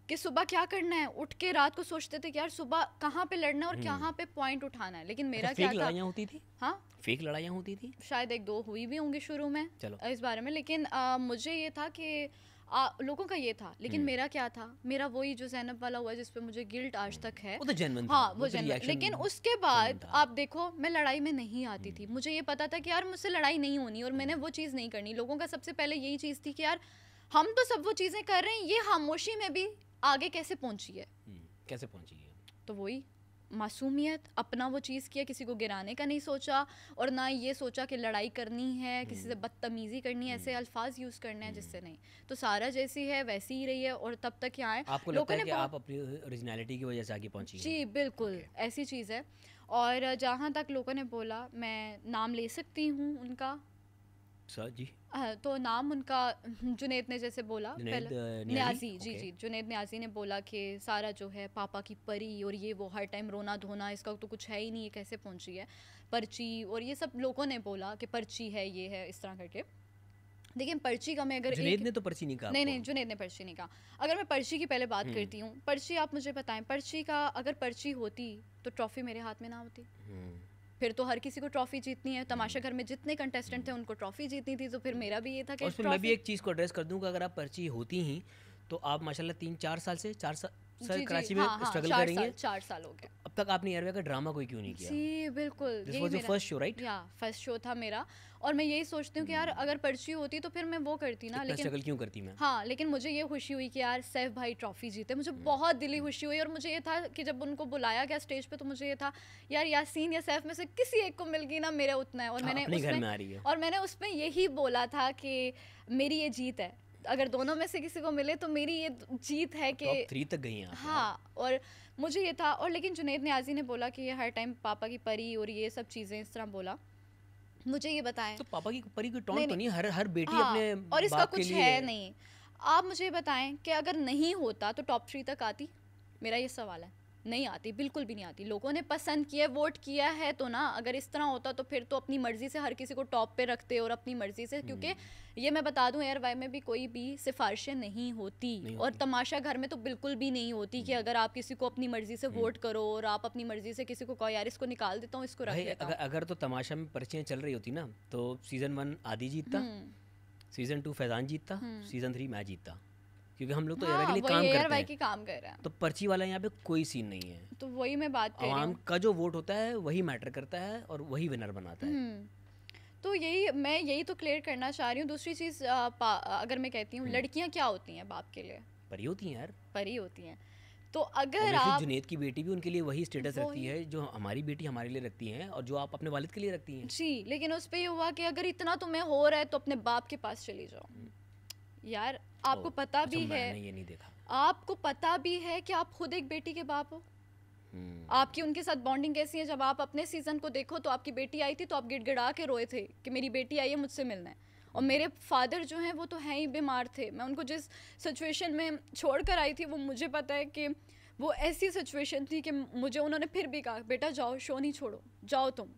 कि सुबह क्या करना है, उठ के रात को सोचते थे कि यार सुबह कहाँ पे लड़ना है और कहाँ पे पॉइंट उठाना है। लेकिन मेरा क्या था, लड़ाइयाँ होती थी? हाँ, फेक लड़ाइयाँ होती थी, शायद एक दो हुई भी होंगी शुरू में, चलो इस बारे में। लेकिन मुझे ये था कि लोगों का ये था, लेकिन मेरा क्या था, मेरा वही जो ज़ैनब वाला हुआ जिस पे मुझे गिल्ट आज तक है, वो तो जेन्युइन था। हाँ वो जेन्युइन। लेकिन उसके बाद आप देखो मैं लड़ाई में नहीं आती थी। मुझे ये पता था कि यार मुझसे लड़ाई नहीं होनी और मैंने वो चीज़ नहीं करनी। लोगों का सबसे पहले यही चीज़ थी कि यार हम तो सब वो चीज़ें कर रहे हैं, ये खामोशी में भी आगे कैसे पहुंची है, कैसे पहुंची है। तो वही मासूमियत, अपना वो चीज़ किया, किसी को गिराने का नहीं सोचा और ना ये सोचा कि लड़ाई करनी है, किसी से बदतमीज़ी करनी है, ऐसे अल्फाज यूज़ करने हैं जिससे नहीं। तो सारा जैसी है वैसी ही रही है और तब तक यहाँ आए। आपको लगता है कि आप अपनी ओरिजिनलिटी की वजह से आगे पहुंची हैं? जी बिल्कुल, ऐसी चीज़ है। और जहाँ तक लोगों ने बोला, मैं नाम ले सकती हूँ उनका सर जी, तो नाम उनका जुनैद ने जैसे बोला, पहले न्याजी, जी जी, जुनैद न्याजी ने बोला कि सारा जो है पापा की परी और ये वो हर टाइम रोना धोना, इसका तो कुछ है ही नहीं, ये कैसे पहुंची है पर्ची, और ये सब लोगों ने बोला कि पर्ची है, ये है, इस तरह करके। लेकिन पर्ची का मैं अगर जुनैद ने तो पर्ची नहीं कहा। नहीं, जुनैद ने पर्ची नहीं कहा। अगर मैं पर्ची की पहले बात करती हूँ, पर्ची आप मुझे बताएं, पर्ची का अगर पर्ची होती तो ट्रॉफी मेरे हाथ में ना होती, फिर तो हर किसी को ट्रॉफी जीतनी है। तमाशा घर में जितने कंटेस्टेंट थे उनको ट्रॉफी जीतनी थी, तो फिर मेरा भी ये था कि मैं भी एक चीज़ को एड्रेस कर दूं कि अगर आप पर्ची होती ही तो आप माशाल्लाह 3-4 साल से 4 साल कराची में स्ट्रगल कर रही हैं। 4 साल हो गए। अब तक आपने एयरवे का ड्रामा कोई क्यों नहीं किया? जी बिल्कुल, this was your first show, right? या फर्स्ट शो था मेरा, और मैं यही सोचती हूँ कि यार अगर पर्ची होती तो फिर मैं वो करती ना, लेकिन स्ट्रगल क्यों करती मैं? हाँ, लेकिन मुझे ये खुशी हुई कि यार सैफ भाई ट्रॉफी जीते, मुझे बहुत दिली खुशी हुई। और मुझे ये था कि जब उनको बुलाया गया स्टेज पे तो मुझे ये था यार यासीन या सैफ में से किसी एक को मिल गई ना, मेरा उतना है। और मैंने उसमें यही बोला था कि मेरी ये जीत है, अगर दोनों में से किसी को मिले तो मेरी ये जीत है कि टॉप 3 तक गई हैं आप। हाँ, और मुझे ये था। और लेकिन जुनैद न्याजी ने बोला कि ये हर टाइम पापा की परी और ये सब चीज़ें इस तरह बोला। मुझे ये बताएं, तो पापा की परी की टॉन्ट तो नहीं, हर बेटी हाँ, अपने और इसका बाप के कुछ लिए है नहीं। आप मुझे बताएं कि अगर नहीं होता तो टॉप 3 तक आती? मेरा ये सवाल है। नहीं आती, बिल्कुल भी नहीं आती। लोगों ने पसंद किया, वोट किया है तो ना, अगर इस तरह होता तो फिर तो अपनी मर्जी से हर किसी को टॉप पे रखते और अपनी मर्जी से, क्योंकि ये मैं बता दूं एयर वाई में भी कोई भी सिफारिशें नहीं होती, और तमाशा घर में तो बिल्कुल भी नहीं होती कि अगर आप किसी को अपनी मर्जी से वोट करो और आप अपनी मर्जी से किसी को कहो यार इसको निकाल देता हूँ, इसको रख देता हूँ। अगर तो तमाशा में पर्चियाँ चल रही होती ना तो सीजन 1 आदि जीतता, सीजन 2 फैजान जीतता, सीजन 3 मैं जीतता, क्योंकि हम लोग तो एयर के लिए काम कर रहे हैं। तो पर्ची वाला यहाँ पे कोई सीन नहीं है। तो वही मैं बात कर रही हूँ, आवाम का जो वोट होता है वही मैटर करता है और वही विनर बनाता है। तो यही तो क्लियर करना चाह रही हूँ। दूसरी चीज़ अगर मैं कहती हूँ, लड़कियाँ क्या होती हैं बाप के लिए? परी होती हैं यार, परी होती हैं। तो अगर Obviously, आप जुनैद की बेटी भी उनके लिए वही स्टेटस रखती वही- है जो हमारी बेटी हमारे लिए रखती है और जो आप अपने वालिद के लिए रखती हैं। जी, लेकिन उस पे ये हुआ कि अगर इतना तुम्हें हो रहा है तो अपने बाप के पास चली जाओ। यार आपको पता अच्छा, भी है, मैंने ये नहीं देखा। आपको पता भी है कि आप खुद एक बेटी के बाप हो। आपकी उनके साथ बॉन्डिंग कैसी है? जब आप अपने सीजन को देखो तो आपकी बेटी आई थी तो आप गिड़गिड़ा के रोए थे कि मेरी बेटी आई है, मुझसे मिलना है। और मेरे फादर जो हैं वो तो हैं ही बीमार थे। मैं उनको जिस सिचुएशन में छोड़ कर आई थी वो मुझे पता है कि वो ऐसी सिचुएशन थी कि मुझे उन्होंने फिर भी कहा बेटा जाओ, शो नहीं छोड़ो, जाओ तुम।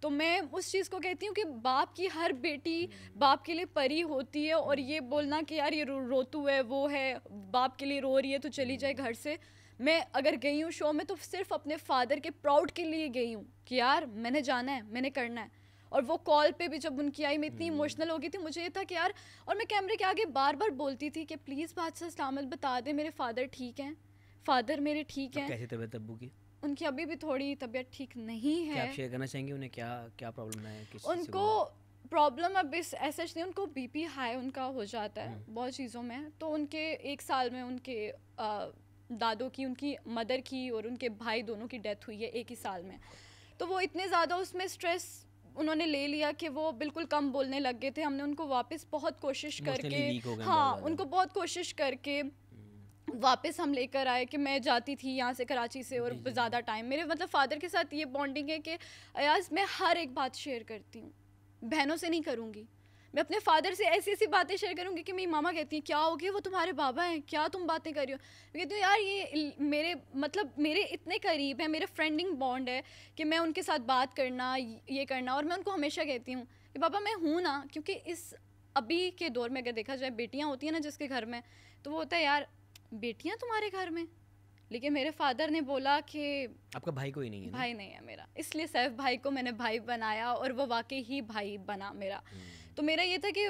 तो मैं उस चीज़ को कहती हूँ कि बाप की हर बेटी बाप के लिए परी होती है। और ये बोलना कि यार ये रोतू है, वो है, बाप के लिए रो रही है तो चली जाए घर से। मैं अगर गई हूँ शो में तो सिर्फ अपने फादर के प्राउड के लिए गई हूँ कि यार मैंने जाना है, मैंने करना है। और वो कॉल पे भी जब उनकी आई मैं इतनी इमोशनल हो गई थी, मुझे ये था कि यार, और मैं कैमरे के आगे बार बार बोलती थी कि प्लीज़ बादशाह सलामत बता दे मेरे फादर ठीक हैं, फादर मेरे ठीक हैं। कैसी तबीयत अब्बू की? उनकी अभी भी थोड़ी तबीयत ठीक नहीं क्या है। आप शेयर करना चाहेंगे उन्हें क्या क्या प्रॉब्लम है? किस चीज़ से उनको गुजर- प्रॉब्लम अब इस ऐसा नहीं, उनको बीपी हाई उनका हो जाता है बहुत चीज़ों में। तो उनके 1 साल में उनके दादों की, उनकी मदर की और उनके भाई दोनों की डेथ हुई है 1 ही साल में। तो वो इतने ज़्यादा उसमें स्ट्रेस उन्होंने ले लिया कि वो बिल्कुल कम बोलने लग गए थे। हमने उनको वापस बहुत कोशिश Emotionally करके, weak हो गए हाँ बहुत उनको बहुत कोशिश करके वापस हम लेकर आए कि मैं जाती थी यहाँ से कराची से और ज़्यादा टाइम मेरे मतलब फ़ादर के साथ ये बॉन्डिंग है कि अयाज मैं हर एक बात शेयर करती हूँ, बहनों से नहीं करूँगी। मैं अपने फादर से ऐसी ऐसी बातें शेयर करूँगी कि मेरी मामा कहती है क्या हो गया, वो तुम्हारे बाबा हैं, क्या तुम बातें कर रही हो। मैं कहती हूँ यार ये मेरे मतलब मेरे इतने करीब है, मेरे फ्रेंडिंग बॉन्ड है कि मैं उनके साथ बात करना, ये करना। और मैं उनको हमेशा कहती हूँ कि पापा मैं हूँ ना, क्योंकि इस अभी के दौर में अगर देखा जाए बेटियाँ होती हैं ना जिसके घर में, तो वो होता है यार बेटियाँ तुम्हारे घर में। लेकिन मेरे फादर ने बोला कि आपका भाई कोई नहीं है ना? भाई नहीं है मेरा, इसलिए सैफ भाई को मैंने भाई बनाया और वो वाकई ही भाई बना मेरा। तो मेरा ये था कि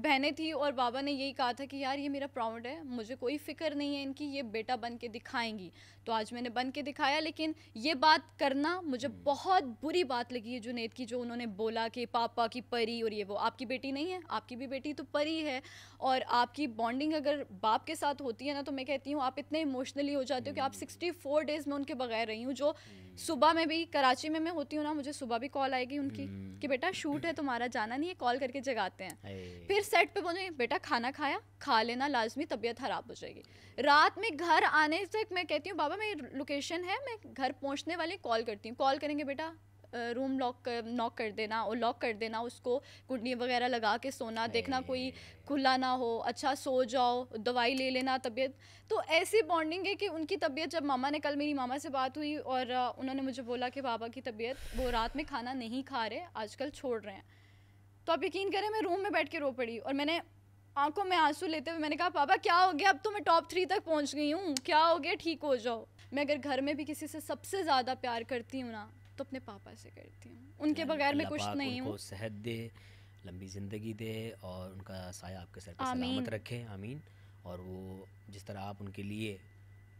बहनें थी और बाबा ने यही कहा था कि यार ये मेरा प्राउड है, मुझे कोई फ़िक्र नहीं है इनकी, ये बेटा बन के दिखाएंगी। तो आज मैंने बन के दिखाया। लेकिन ये बात करना मुझे बहुत बुरी बात लगी है जुनैद की, जो उन्होंने बोला कि पापा की परी और ये वो। आपकी बेटी नहीं है, आपकी भी बेटी तो परी है। और आपकी बॉन्डिंग अगर बाप के साथ होती है ना, तो मैं कहती हूँ आप इतने इमोशनली हो जाते हो कि आप 64 डेज़ में उनके बगैर रही हूँ। जो सुबह में भी कराची में मैं होती हूँ ना, मुझे सुबह भी कॉल आएगी उनकी कि बेटा शूट है तुम्हारा, जाना नहीं है, कॉल करके जगाते हैं। फिर सेट पे बोलेंगे बेटा खाना खाया, खा लेना लाजमी, तबीयत ख़राब हो जाएगी। रात में घर आने तक मैं कहती हूँ बाबा मेरी लोकेशन है, मैं घर पहुँचने वाली कॉल करती हूँ। कॉल करेंगे बेटा रूम नॉक कर देना और लॉक कर देना, उसको कुंडी वगैरह लगा के सोना, देखना कोई खुला ना हो, अच्छा सो जाओ, दवाई ले लेना तबीयत। तो ऐसी बॉन्डिंग है कि उनकी तबीयत, जब मामा ने, कल मेरी मामा से बात हुई और उन्होंने मुझे बोला कि बाबा की तबीयत, वो रात में खाना नहीं खा रहे, आजकल छोड़ रहे हैं। तो आप यकीन करें मैं रूम में बैठ के रो पड़ी और मैंने आंखों में आंसू लेते हुए मैंने कहा पापा क्या हो गया, अब तो मैं टॉप 3 तक पहुंच गई हूँ, क्या हो गया, ठीक हो जाओ। मैं अगर घर में भी किसी से सबसे ज़्यादा प्यार करती हूँ ना, तो अपने पापा से करती हूँ, उनके बगैर मैं कुछ नहीं हूँ। सेहत दे, लंबी ज़िंदगी दे और उनका साया आपके सर पर आमीन। सलामत रखे, आमीन। और वो जिस तरह आप उनके लिए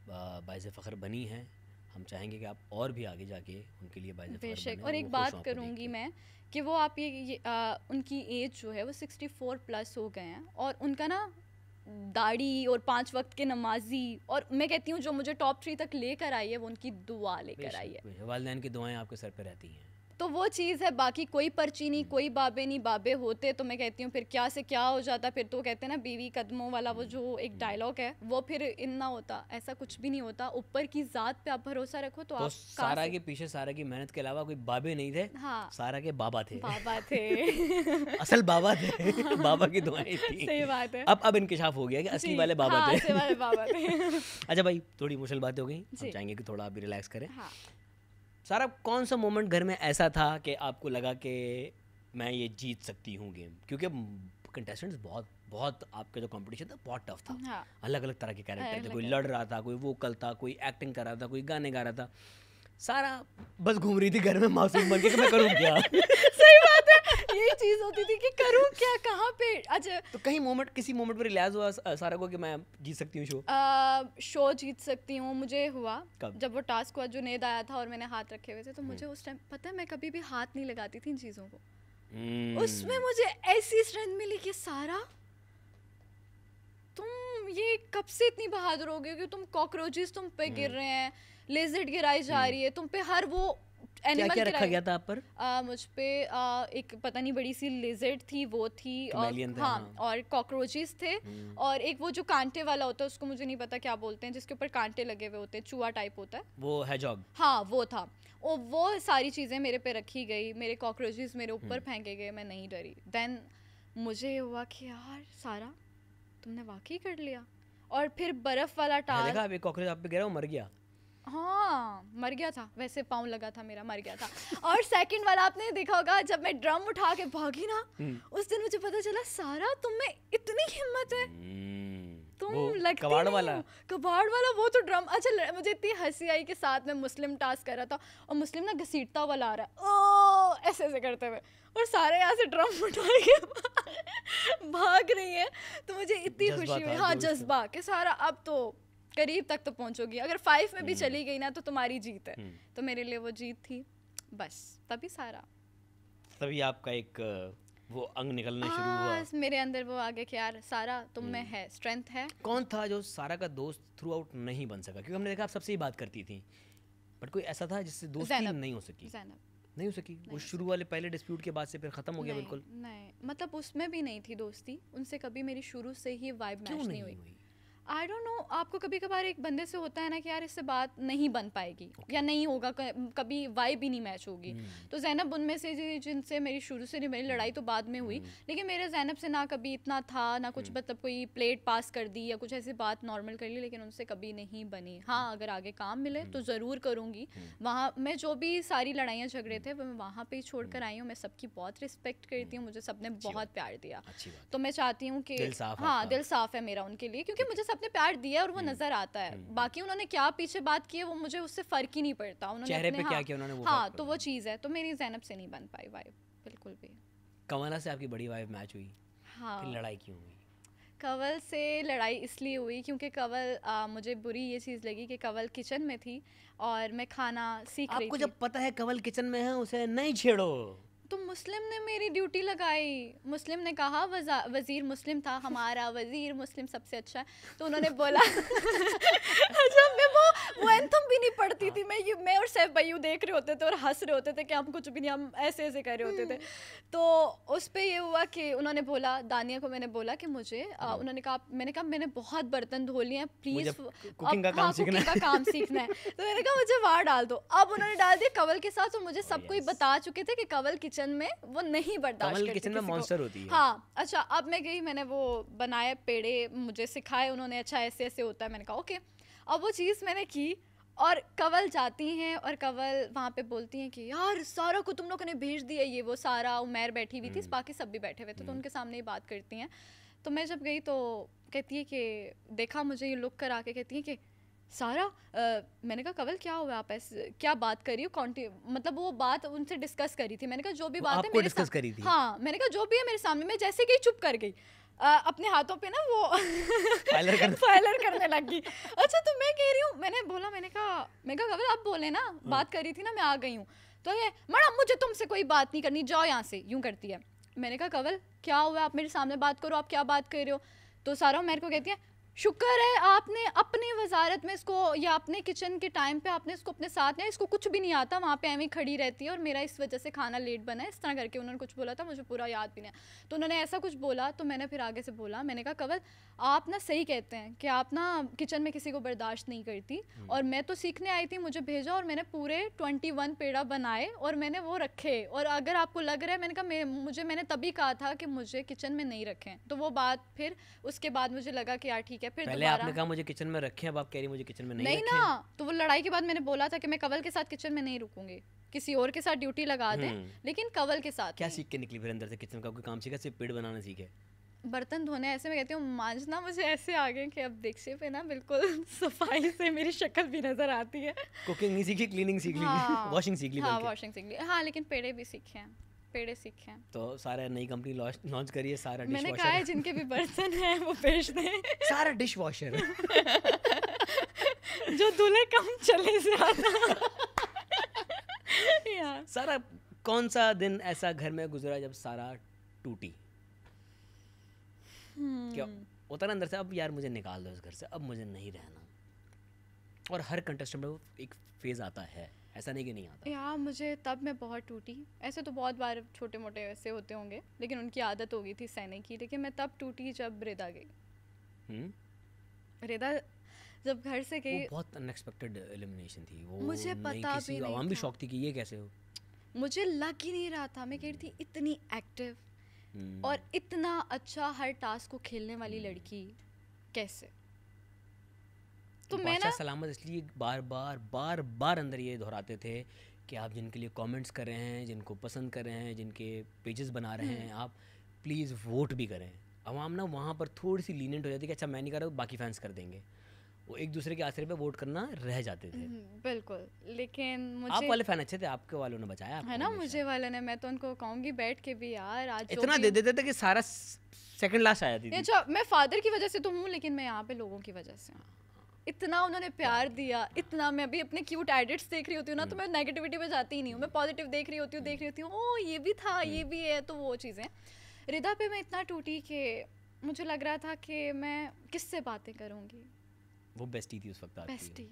बाइज़ फ़ख्र बनी हैं, हम चाहेंगे कि आप और भी आगे जाके उनके लिए बाइज़ फ़ख्र बेशक। बनें। और एक वो खुश बात हों आपको देख करूँगी के। मैं कि वो आप उनकी एज जो है वो 64 प्लस हो गए हैं और उनका ना दाढ़ी और 5 वक्त के नमाजी, और मैं कहती हूँ जो मुझे टॉप 3 तक लेकर आई है वो उनकी दुआ लेकर आई है। बेशक, वालिदैन की दुआएं आपके सर पे रहती हैं। तो वो चीज़ है, बाकी कोई पर्ची नहीं, कोई बाबे नहीं। बाबे होते तो मैं कहती हूँ फिर क्या से क्या हो जाता। फिर तो कहते हैं ना बीवी कदमों वाला वो जो एक डायलॉग है, वो फिर इन ना होता, ऐसा कुछ भी नहीं होता। ऊपर की ज़ात पे आप भरोसा रखो तो आप सारा के पीछे सारा की मेहनत के अलावा कोई बाबे नहीं थे। हाँ, सारा के बाबा थे। बाबा थे। असल बाबा थे। बाबा की दुआएं थी। सही बात है। अब इंकिशाफ हो गया कि असली जी, वाले बाबा हाँ, थे। असली वाले बाबा थे। अच्छा भाई, थोड़ी इमोशनल बातें हो गई, हम जी। चाहेंगे कि थोड़ा आप भी रिलैक्स करें। हाँ। सारा कौन सा मोमेंट घर में ऐसा था कि आपको लगा कि मैं ये जीत सकती हूँ गेम? क्योंकि कंटेस्टेंट्स बहुत आपका जो कंपटीशन था बहुत टफ था। हाँ। अलग अलग तरह के कैरेक्टर थे, अलग कोई अलग। लड़ रहा था, कोई वोकल था, कोई एक्टिंग कर रहा था, कोई गाने गा रहा था। सारा बस घूम रही थी घर में मासूम बन के कि मैं करूँ क्या। सही बात है, यही चीज़ होती थी कि करूँ क्या, कहाँ पे। अच्छा, तो कहीं मोमेंट, किसी मोमेंट पर रियलाइज हुआ सारा को कि मैं जीत सकती हूँ शो? शो जीत सकती हूँ मुझे हुआ कब? जब वो टास्क हुआ, जुनैद आया था और मैंने हाथ रखे हुए थे, तो मुझे उस टाइम पता है मैं कभी भी हाथ नहीं लगाती थी इन चीज़ों को। उसमें मुझे ऐसी स्ट्रेंथ मिली कि सारा तुम ये कब से इतनी बहादुर हो गई कि तुम कॉकरोचेस तुम पे गिर रहे हैं, लेजर्ड गिराई जा रही है तुम पे, हर वो एनिमल क्या रखा गया था आप पर? मुझ पे एक पता नहीं बड़ी सी लेजर्ड थी, वो थी, और हाँ और कॉकरोचेस थे, और एक वो जो कांटे वाला होता है उसको मुझे नहीं पता क्या बोलते हैं, जिसके ऊपर कांटे लगे हुए होते हैं, चूहा टाइप होता है वो, हेजॉग, हाँ वो था। और वो सारी चीज़ें मेरे पे रखी गई, मेरे कॉकरोचेस मेरे ऊपर फेंके गए, मैं नहीं डरी। देन मुझे हुआ कि यार सारा तुमने वाकई कर लिया। और फिर बर्फ वाला टास्क, देखा एक कॉकरोच आप पे गिरा, वो मर गया। हाँ मर गया था, वैसे पाँव लगा था मेरा, मर गया था। और सेकंड वाला आपने देखा होगा, जब मैं ड्रम उठा के भागी ना, उस दिन मुझे पता चला सारा तुम में इतनी हिम्मत है, तुम लगती कबाड़ वाला वो तो ड्रम। अच्छा मुझे इतनी हंसी आई कि साथ में मुस्लिम टास्क कर रहा था, और मुस्लिम ना घसीटता हुआ ला रहा है ओ ऐसे ऐसे करते हुए, और सारे यहाँ से ड्रम उठा के भाग रही है। तो मुझे इतनी खुशी हुई, हाँ जज्बा कि सारा अब तो करीब तक तो पहुंचोगी, अगर 5 में भी चली गई ना तो तुम्हारी जीत है। तो मेरे लिए वो जीत थी बस, तभी आपका एक वो अंग निकलना शुरू हुआ मेरे अंदर, वो आगे कि यार सारा तुम में है, स्ट्रेंथ है। कौन था जो सारा का दोस्त थ्रू आउट नहीं बन सका? क्योंकि हमने देखा आप सबसे ही बात करती थी, बट कोई ऐसा था जिससे दोस्ती नहीं हो सकी? नहीं हो सकी, वो शुरू वाले पहले डिस्प्यूट के बाद से फिर खत्म हो गया बिल्कुल? नहीं, मतलब उसमें भी नहीं थी दोस्ती, उनसे कभी मेरी शुरू से ही वाइब मैच नहीं हुई। आई डोंट नो, आपको कभी कभार एक बंदे से होता है ना कि यार इससे बात नहीं बन पाएगी या नहीं होगा, कभी वाइब ही नहीं मैच होगी। तो जैनब उनमें से जिनसे मेरी शुरू से नहीं, मेरी लड़ाई तो बाद में हुई, लेकिन मेरे जैनब से ना कभी इतना था ना कुछ, मतलब कोई प्लेट पास कर दी या कुछ ऐसी बात नॉर्मल कर ली, लेकिन उनसे कभी नहीं बनी। हाँ अगर आगे काम मिले तो ज़रूर करूँगी। वहाँ मैं जो भी सारी लड़ाइयाँ झगड़े थे वो मैं वहाँ पर ही छोड़ कर आई हूँ। मैं सबकी बहुत रिस्पेक्ट करती हूँ, मुझे सबने बहुत प्यार दिया, तो मैं चाहती हूँ कि हाँ दिल साफ़ है मेरा उनके लिए, क्योंकि मुझे सबने प्यार दिया और वो नजर आता है। बाकी उन्होंने क्या पीछे बात की है वो मुझे उससे फर्क ही नहीं पड़ता, उन्होंने चेहरे पे क्या किया उन्होंने, वो हाँ तो वो चीज़ है। तो मेरी जैनब से नहीं बन पाई वाइब बिल्कुल भी। कमला से आपकी बड़ी वाइब मैच हुई, हाँ फिर लड़ाई क्यों हुई? कंवल से लड़ाई इसलिए हुई क्योंकि कंवल मुझे बुरी ये चीज़ लगी कि कंवल किचन में थी और मैं खाना सीख रही थी। आपको जब पता है कंवल किचन में है उसे नहीं छेड़ो। तो मुस्लिम ने मेरी ड्यूटी लगाई, मुस्लिम ने कहा वज़ीर मुस्लिम था, हमारा वज़ीर मुस्लिम सबसे अच्छा है, तो उन्होंने बोला अच्छा मैं वो एंथम भी नहीं पढ़ती थी, मैं और सैफ भाई देख रहे होते थे और हंस रहे होते थे कि हम कुछ भी नहीं, हम ऐसे ऐसे कर रहे होते थे। तो उस पर यह हुआ कि उन्होंने बोला, दानिया को मैंने बोला कि मुझे उन्होंने कहा, मैंने कहा मैंने बहुत बर्तन धो लिए हैं, प्लीज़ कुकिंग का काम सीखना है। तो मैंने कहा मुझे वहाँ डाल दो। अब उन्होंने डाल दिया कंवल के साथ, और मुझे सब कोई बता चुके थे कि कंवल किचन में वो नहीं बर्दाश्त करती, किचन में मॉन्स्टर होती है। हाँ अच्छा, अब मैं गई, मैंने वो बनाए पेड़े, मुझे सिखाए उन्होंने, अच्छा ऐसे ऐसे होता है। मैंने कहा ओके, अब वो चीज़ मैंने की, और कंवल जाती हैं और कंवल वहाँ पे बोलती हैं कि यार सारा को तुम लोगों ने भेज दिया ये वो। सारा उमर बैठी हुई थी, बाकी सब भी बैठे हुए थे, तो उनके सामने ही बात करती हैं। तो मैं जब गई तो कहती है कि देखा मुझे ये लुक करा के, कहती है कि सारा मैंने कहा कंवल क्या हुआ, आप ऐसे क्या बात कर रही हो, मतलब वो बात उनसे डिस्कस करी थी। मैंने कहा जो भी बात है मेरे डिस्कस करी थी। हाँ मैंने कहा जो भी है मेरे सामने। मैं जैसे गई चुप कर गई, अपने हाथों पे ना वो फाइलर करने लग गई। अच्छा तो मैं कह रही हूँ, मैंने बोला, मैंने कहा कंवल आप बोले ना, बात करी थी ना, मैं आ गई हूँ। तो ये मैडम मुझे तुमसे कोई बात नहीं करनी, जाओ यहाँ से, यूँ करती है। मैंने कहा कंवल क्या हुआ, आप मेरे सामने बात करो, आप क्या बात कर रहे हो। तो सारा मेरे को कहती है शुक्र है आपने अपनी वजारत में इसको, या अपने किचन के टाइम पे आपने इसको अपने साथ, या इसको कुछ भी नहीं आता, वहाँ पे एवं खड़ी रहती है और मेरा इस वजह से खाना लेट बना है, इस तरह करके उन्होंने कुछ बोला था, मुझे पूरा याद भी नहीं है। तो उन्होंने ऐसा कुछ बोला, तो मैंने फिर आगे से बोला, मैंने कहा कंवल आप ना सही कहते हैं कि आप ना किचन में किसी को बर्दाश्त नहीं करती, और मैं तो सीखने आई थी, मुझे भेजा और मैंने पूरे 21 पेड़ा बनाए और मैंने वो रखे। और अगर आपको लग रहा है, मैंने कहा मैंने तभी कहा था कि मुझे किचन में नहीं रखें। तो वो बात फिर उसके बाद मुझे लगा कि यार ठीक है। फिर पहले आपने कहा मुझे किचन में रखें, अब आप कह रही मुझे किचन में नहीं रखें। ना, तो वो लड़ाई के बाद मैंने बोला था कि मैं कंवल के साथ किचन में नहीं रुकूंगी, किसी और के साथ ड्यूटी लगा दें, लेकिन कंवल के साथ। क्या सीख के निकली फिर अंदर से? किचन का कोई काम सीखा, सिर्फ पेड़ बनाना सीखे? बर्तन धोने ऐसे मैं कहती हूँ, मांजना मुझे ऐसे आ गए कि अब देखे पे ना बिल्कुल सफाई से मेरी शक्ल भी नजर आती है। कुकिंग नहीं सीखी, क्लीनिंग सीख ली, वॉशिंग सीख ली। हाँ वॉशिंग सीख ली, हाँ लेकिन पेड़े भी सीखे हैं, पेड़े सीखे हैं। तो सारा नई कंपनी लॉन्च करिए, सारा डिश मैंने कहा है जिनके भी बर्तन हैं वो बेच दें, सारा डिश वॉशर जो दूल्हे कम चले से आता। सारा कौन सा दिन ऐसा घर में गुजरा जब सारा टूटी? क्या होता ना अंदर से, अब यार मुझे निकाल दो इस घर से, अब मुझे नहीं रहना। और हर कंटेस्टेंट में वो एक फेज आता है, ऐसा नहीं कि नहीं आता। यार मुझे तब मैं बहुत टूटी। ऐसे तो बहुत बार छोटे मोटे ऐसे होते होंगे, लेकिन उनकी आदत हो गई थी सहने की। लेकिन मैं तब टूटी जब रिदा गई। रिदा जब घर से गई, वो बहुत अनएक्सपेक्टेड एलिमिनेशन थी वो। मुझे पता भी नहीं आवाम भी था। शॉक थी कि ये कैसे हो। मुझे लग ही नहीं रहा था। मैं कह रही थी इतनी एक्टिव और इतना अच्छा हर टास्क को खेलने वाली लड़की कैसे। तो मैं बादशाह ना सलामत इसलिए बार बार अंदर ये दोहराते थे कि आप जिनके लिए कमेंट्स कर रहे हैं, जिनको पसंद कर रहे हैं, जिनके पेजेस बना रहे हैं, आप प्लीज़ वोट भी करें। अवाम ना वहाँ पर थोड़ी सी लीनेंट हो जाती है कि अच्छा मैं नहीं कर रहा, बाकी फैंस कर देंगे। वो एक दूसरे के आसरे पे वोट करना रह जाते थे। बिल्कुल। लेकिन आप मुझे वाले फैन अच्छे थे, आपके वालों ने बचाया आपको है ना, हमेशा। मुझे वाले ने, मैं तो उनको कहूँगी बैठ के भी यार आज जो इतना भी दे देते थे कि सारा सेकंड लास्ट आ जाती ये थी। जो मैं फादर की वजह से तो हूँ, लेकिन मैं यहाँ पे लोगों की वजह से हूँ। इतना उन्होंने प्यार दिया, इतना। मैं अभी अपने क्यूट एडिट्स देख रही होती हूँ ना, तो मैं नेगेटिविटी पे जाती ही नहीं हूँ। मैं पॉजिटिव देख रही होती हूँ ओ ये भी था, ये भी है। तो वो चीज़ें रिदा पे मैं इतना टूटी कि मुझे लग रहा था कि मैं किससे बातें करूँगी। वो बेस्टी थी उस वक्त आपकी। बेस्टी,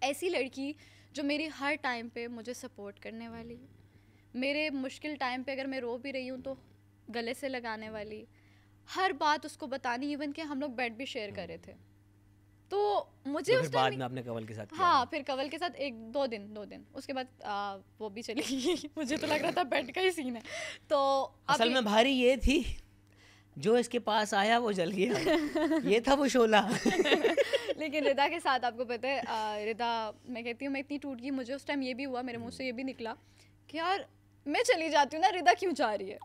ऐसी लड़की जो मेरी हर टाइम पे मुझे सपोर्ट करने वाली, मेरे मुश्किल टाइम पे अगर मैं रो भी रही हूँ तो गले से लगाने वाली, हर बात उसको बतानी। इवन कि हम लोग बेड भी शेयर कर रहे थे। तो मुझे तो उस फिर बाद टाइम में आपने कवल के साथ किया हाँ, था। फिर कवल के साथ दो दिन उसके बाद वो भी चली गई। मुझे तो लग रहा था बेड का ही सीन है। तो असल में भारी ये थी, जो इसके पास आया वो जल गया। ये था वो शोला। लेकिन रिदा के साथ आपको पता है, रिदा, मैं कहती हूँ मैं इतनी टूट गई। मुझे उस टाइम ये भी हुआ, मेरे मुंह से ये भी निकला कि यार मैं चली जाती हूँ ना, रिदा क्यों जा रही है।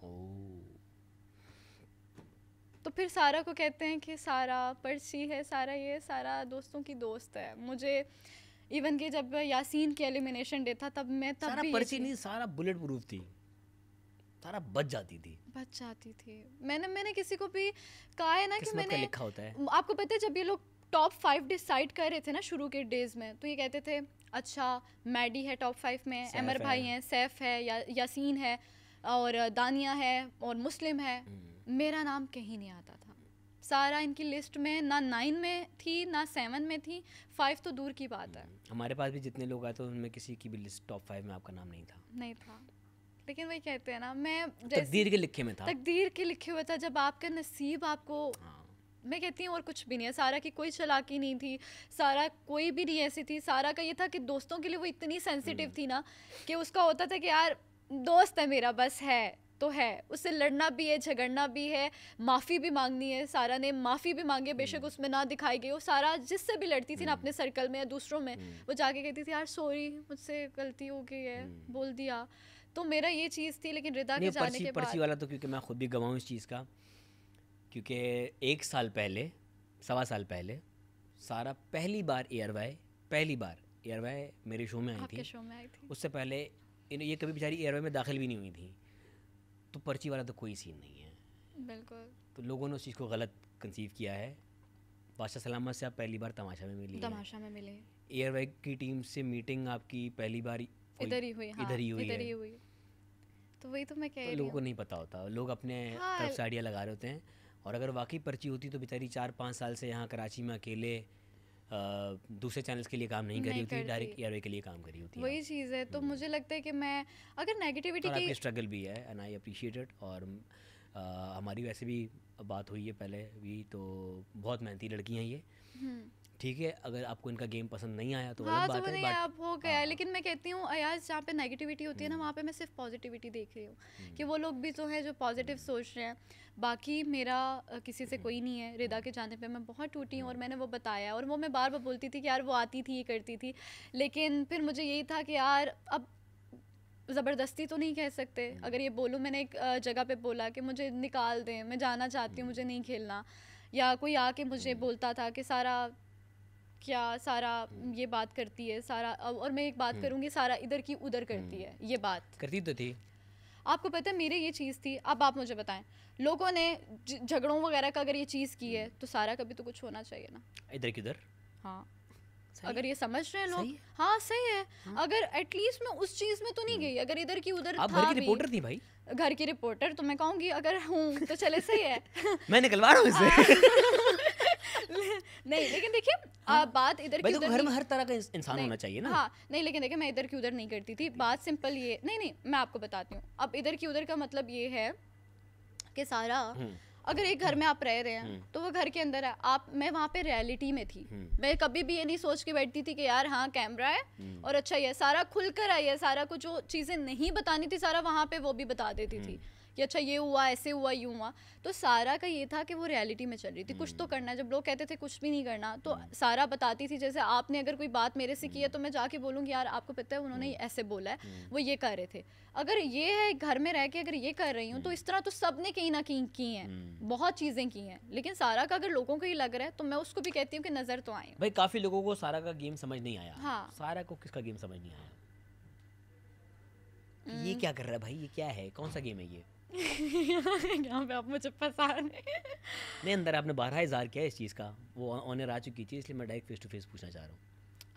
तो फिर सारा को कहते हैं कि सारा पर्ची है, सारा ये, सारा दोस्तों की दोस्त है। मुझे इवन कि जब यासीन की एलिमिनेशन डे था, तब सारा भी पर्ची नहीं, सारा बुलेट प्रूफ थी, सारा बच जाती थी। बच जाती थी। मैंने किसी को भी कहा है ना कि किस्मत का मैंने, लिखा होता है। आपको पता है जब ये लोग टॉप 5 डिसाइड कर रहे थे ना शुरू के डेज में, तो ये कहते थे अच्छा मैडी है टॉप 5 में, अमर भाई हैं, सैफ है, यासीन है, और दानिया है, और मुस्लिम है। मेरा नाम कहीं नहीं आता था। सारा इनकी लिस्ट में ना 9 में थी, ना 7 में थी, 5 तो दूर की बात है। हमारे पास भी जितने लोग आए थे उनमें किसी की भी लिस्ट टॉप 5 में आपका नाम नहीं था। नहीं था। लेकिन वही कहते हैं ना, मैं तकदीर के लिखे में था। तकदीर के लिखे हुए था। जब आपका नसीब आपको, मैं कहती हूँ और कुछ भी नहीं है। सारा की कोई चालाकी नहीं थी, सारा कोई भी नहीं ऐसी थी। सारा का ये था कि दोस्तों के लिए वो इतनी सेंसिटिव थी ना, कि उसका होता था कि यार दोस्त है मेरा, बस है तो है, उससे लड़ना भी है, झगड़ना भी है, माफ़ी भी मांगनी है। सारा ने माफ़ी भी मांगी, बेशक उसमें ना दिखाई गई हो। सारा जिससे भी लड़ती थी ना, अपने सर्कल में या दूसरों में, वो जाके कहती थी यार सॉरी, मुझसे गलती हो गई है, बोल दिया। तो मेरा ये चीज़ थी। लेकिन रिदा के जाने के बाद पर्ची वाला तो, क्योंकि मैं खुद भी गवाऊँ इस चीज़ का, क्योंकि 1 साल पहले, 1.25 साल पहले सारा पहली बार एयरवाई मेरे शो में आई आपके थी। शो में आई थी। उससे पहले ये कभी बेचारी एयरवाई में दाखिल भी नहीं हुई थी। तो पर्ची वाला तो कोई सीन नहीं है। बिल्कुल। तो लोगों ने उस चीज़ को गलत कंसीव किया है। बादशाह सलामत से आप पहली बार तमाशा में मिली, तमाशा में मिले, एयरवाई की टीम से मीटिंग आपकी पहली बार इधर ही हुई। हाँ, इधर ही ही हुई। तो वही तो मैं कह तो रही लोगों को हूँ। नहीं पता होता, लोग अपने हाँ, तरफ से आइडिया लगा रहे होते हैं। और अगर वाकई पर्ची होती तो बेचारी 4-5 साल से यहाँ कराची में अकेले दूसरे चैनल्स के लिए काम नहीं करी होती, डायरेक्ट एयरवे के लिए काम करी होती है। वही चीज़ है। तो मुझे लगता है कि मैं अगर नेगेटिविटी और की, आपकी स्ट्रगल भी है एंड आई अप्रिशिएट इट। और हमारी वैसे भी बात हुई है पहले भी, तो बहुत मेहनती लड़की हैं ये, ठीक है। अगर आपको इनका गेम पसंद नहीं आया तो हाँ, अलग तो बात वो है, नहीं अब हो गया है। हाँ। लेकिन मैं कहती हूँ अयाज, जहाँ पे नेगेटिविटी होती है ना, वहाँ पे मैं सिर्फ पॉजिटिविटी देख रही हूँ कि वो लोग भी तो है जो पॉजिटिव सोच रहे हैं। बाकी मेरा किसी से कोई नहीं है। रिदा के जाने पे मैं बहुत टूटी हूँ, और मैंने वो बताया, और वो मैं बार बार बोलती थी कि यार वो आती थी, ये करती थी। लेकिन फिर मुझे यही था कि यार अब ज़बरदस्ती तो नहीं कह सकते। अगर ये बोलूँ, मैंने एक जगह पे बोला कि मुझे निकाल दें, मैं जाना चाहती हूँ, मुझे नहीं खेलना, या कोई आके मुझे बोलता था कि सारा क्या, सारा ये बात करती है, सारा, और मैं एक बात करूँगी, सारा इधर की उधर करती है, ये बात करती तो थी। आपको पता है मेरे ये चीज़ थी। अब आप मुझे बताएं, लोगों ने झगड़ों वगैरह का अगर ये चीज़ की है, तो सारा का भी तो कुछ होना चाहिए ना। इधर की उधर। हाँ, अगर ये समझ रहे हैं सही लोग, है। हाँ सही है। अगर एटलीस्ट मैं उस चीज में तो नहीं गई, अगर इधर की उधर आप था घर की भी, रिपोर्टर थी भाई। घर की रिपोर्टर तो मैं कहूंगी अगर हूँ तो चले सही है। मैं निकलवा रहा हूँ इससे। नहीं लेकिन देखिए बात इधर भाई की देखो उधर घर में नहीं, हर तरह का इंसान नहीं, होना चाहिए ना। हाँ नहीं लेकिन देखिए मैं इधर की उधर नहीं करती थी। बात सिंपल ये, नहीं मैं आपको बताती हूँ। अब इधर की उधर का मतलब ये है कि सारा अगर एक घर में आप रह रहे हैं तो वो घर के अंदर है, आप मैं वहाँ पे रियलिटी में थी। मैं कभी भी ये नहीं सोच के बैठती थी कि यार हाँ कैमरा है और अच्छा ये सारा खुल कर आई है, सारा कुछ जो चीज़ें नहीं बतानी थी सारा वहाँ पे वो भी बता देती थी कि अच्छा ये हुआ, ऐसे हुआ, यूँ हुआ। तो सारा का ये था कि वो रियलिटी में चल रही थी, कुछ तो करना है। जब लोग कहते थे कुछ भी नहीं करना तो सारा बताती थी। जैसे आपने अगर कोई बात मेरे से की है तो मैं जाके बोलूँगी यार आपको पता है उन्होंने ऐसे बोला है, वो ये कर रहे थे। अगर ये है घर में रह के अगर ये कर रही हूँ तो इस तरह तो सब ने कहीं ना कहीं की हैं, बहुत चीज़ें की हैं। लेकिन सारा का अगर लोगों को ही लग रहा है तो मैं उसको भी कहती हूँ कि नज़र तो आए। भाई काफी लोगों को सारा का गेम समझ नहीं आया। हाँ। सारा को किसका गेम समझ नहीं आया कि ये क्या कर रहा है भाई, ये क्या है, कौन सा गेम है ये। यहाँ पे आप मुझे फंसा रहे। नहीं अंदर आपने 12,000 किया इस चीज़ का, वो ऑनर आ चुकी थी, इसलिए मैं डायरेक्ट फेस टू फेस पूछना चाह रहा हूँ।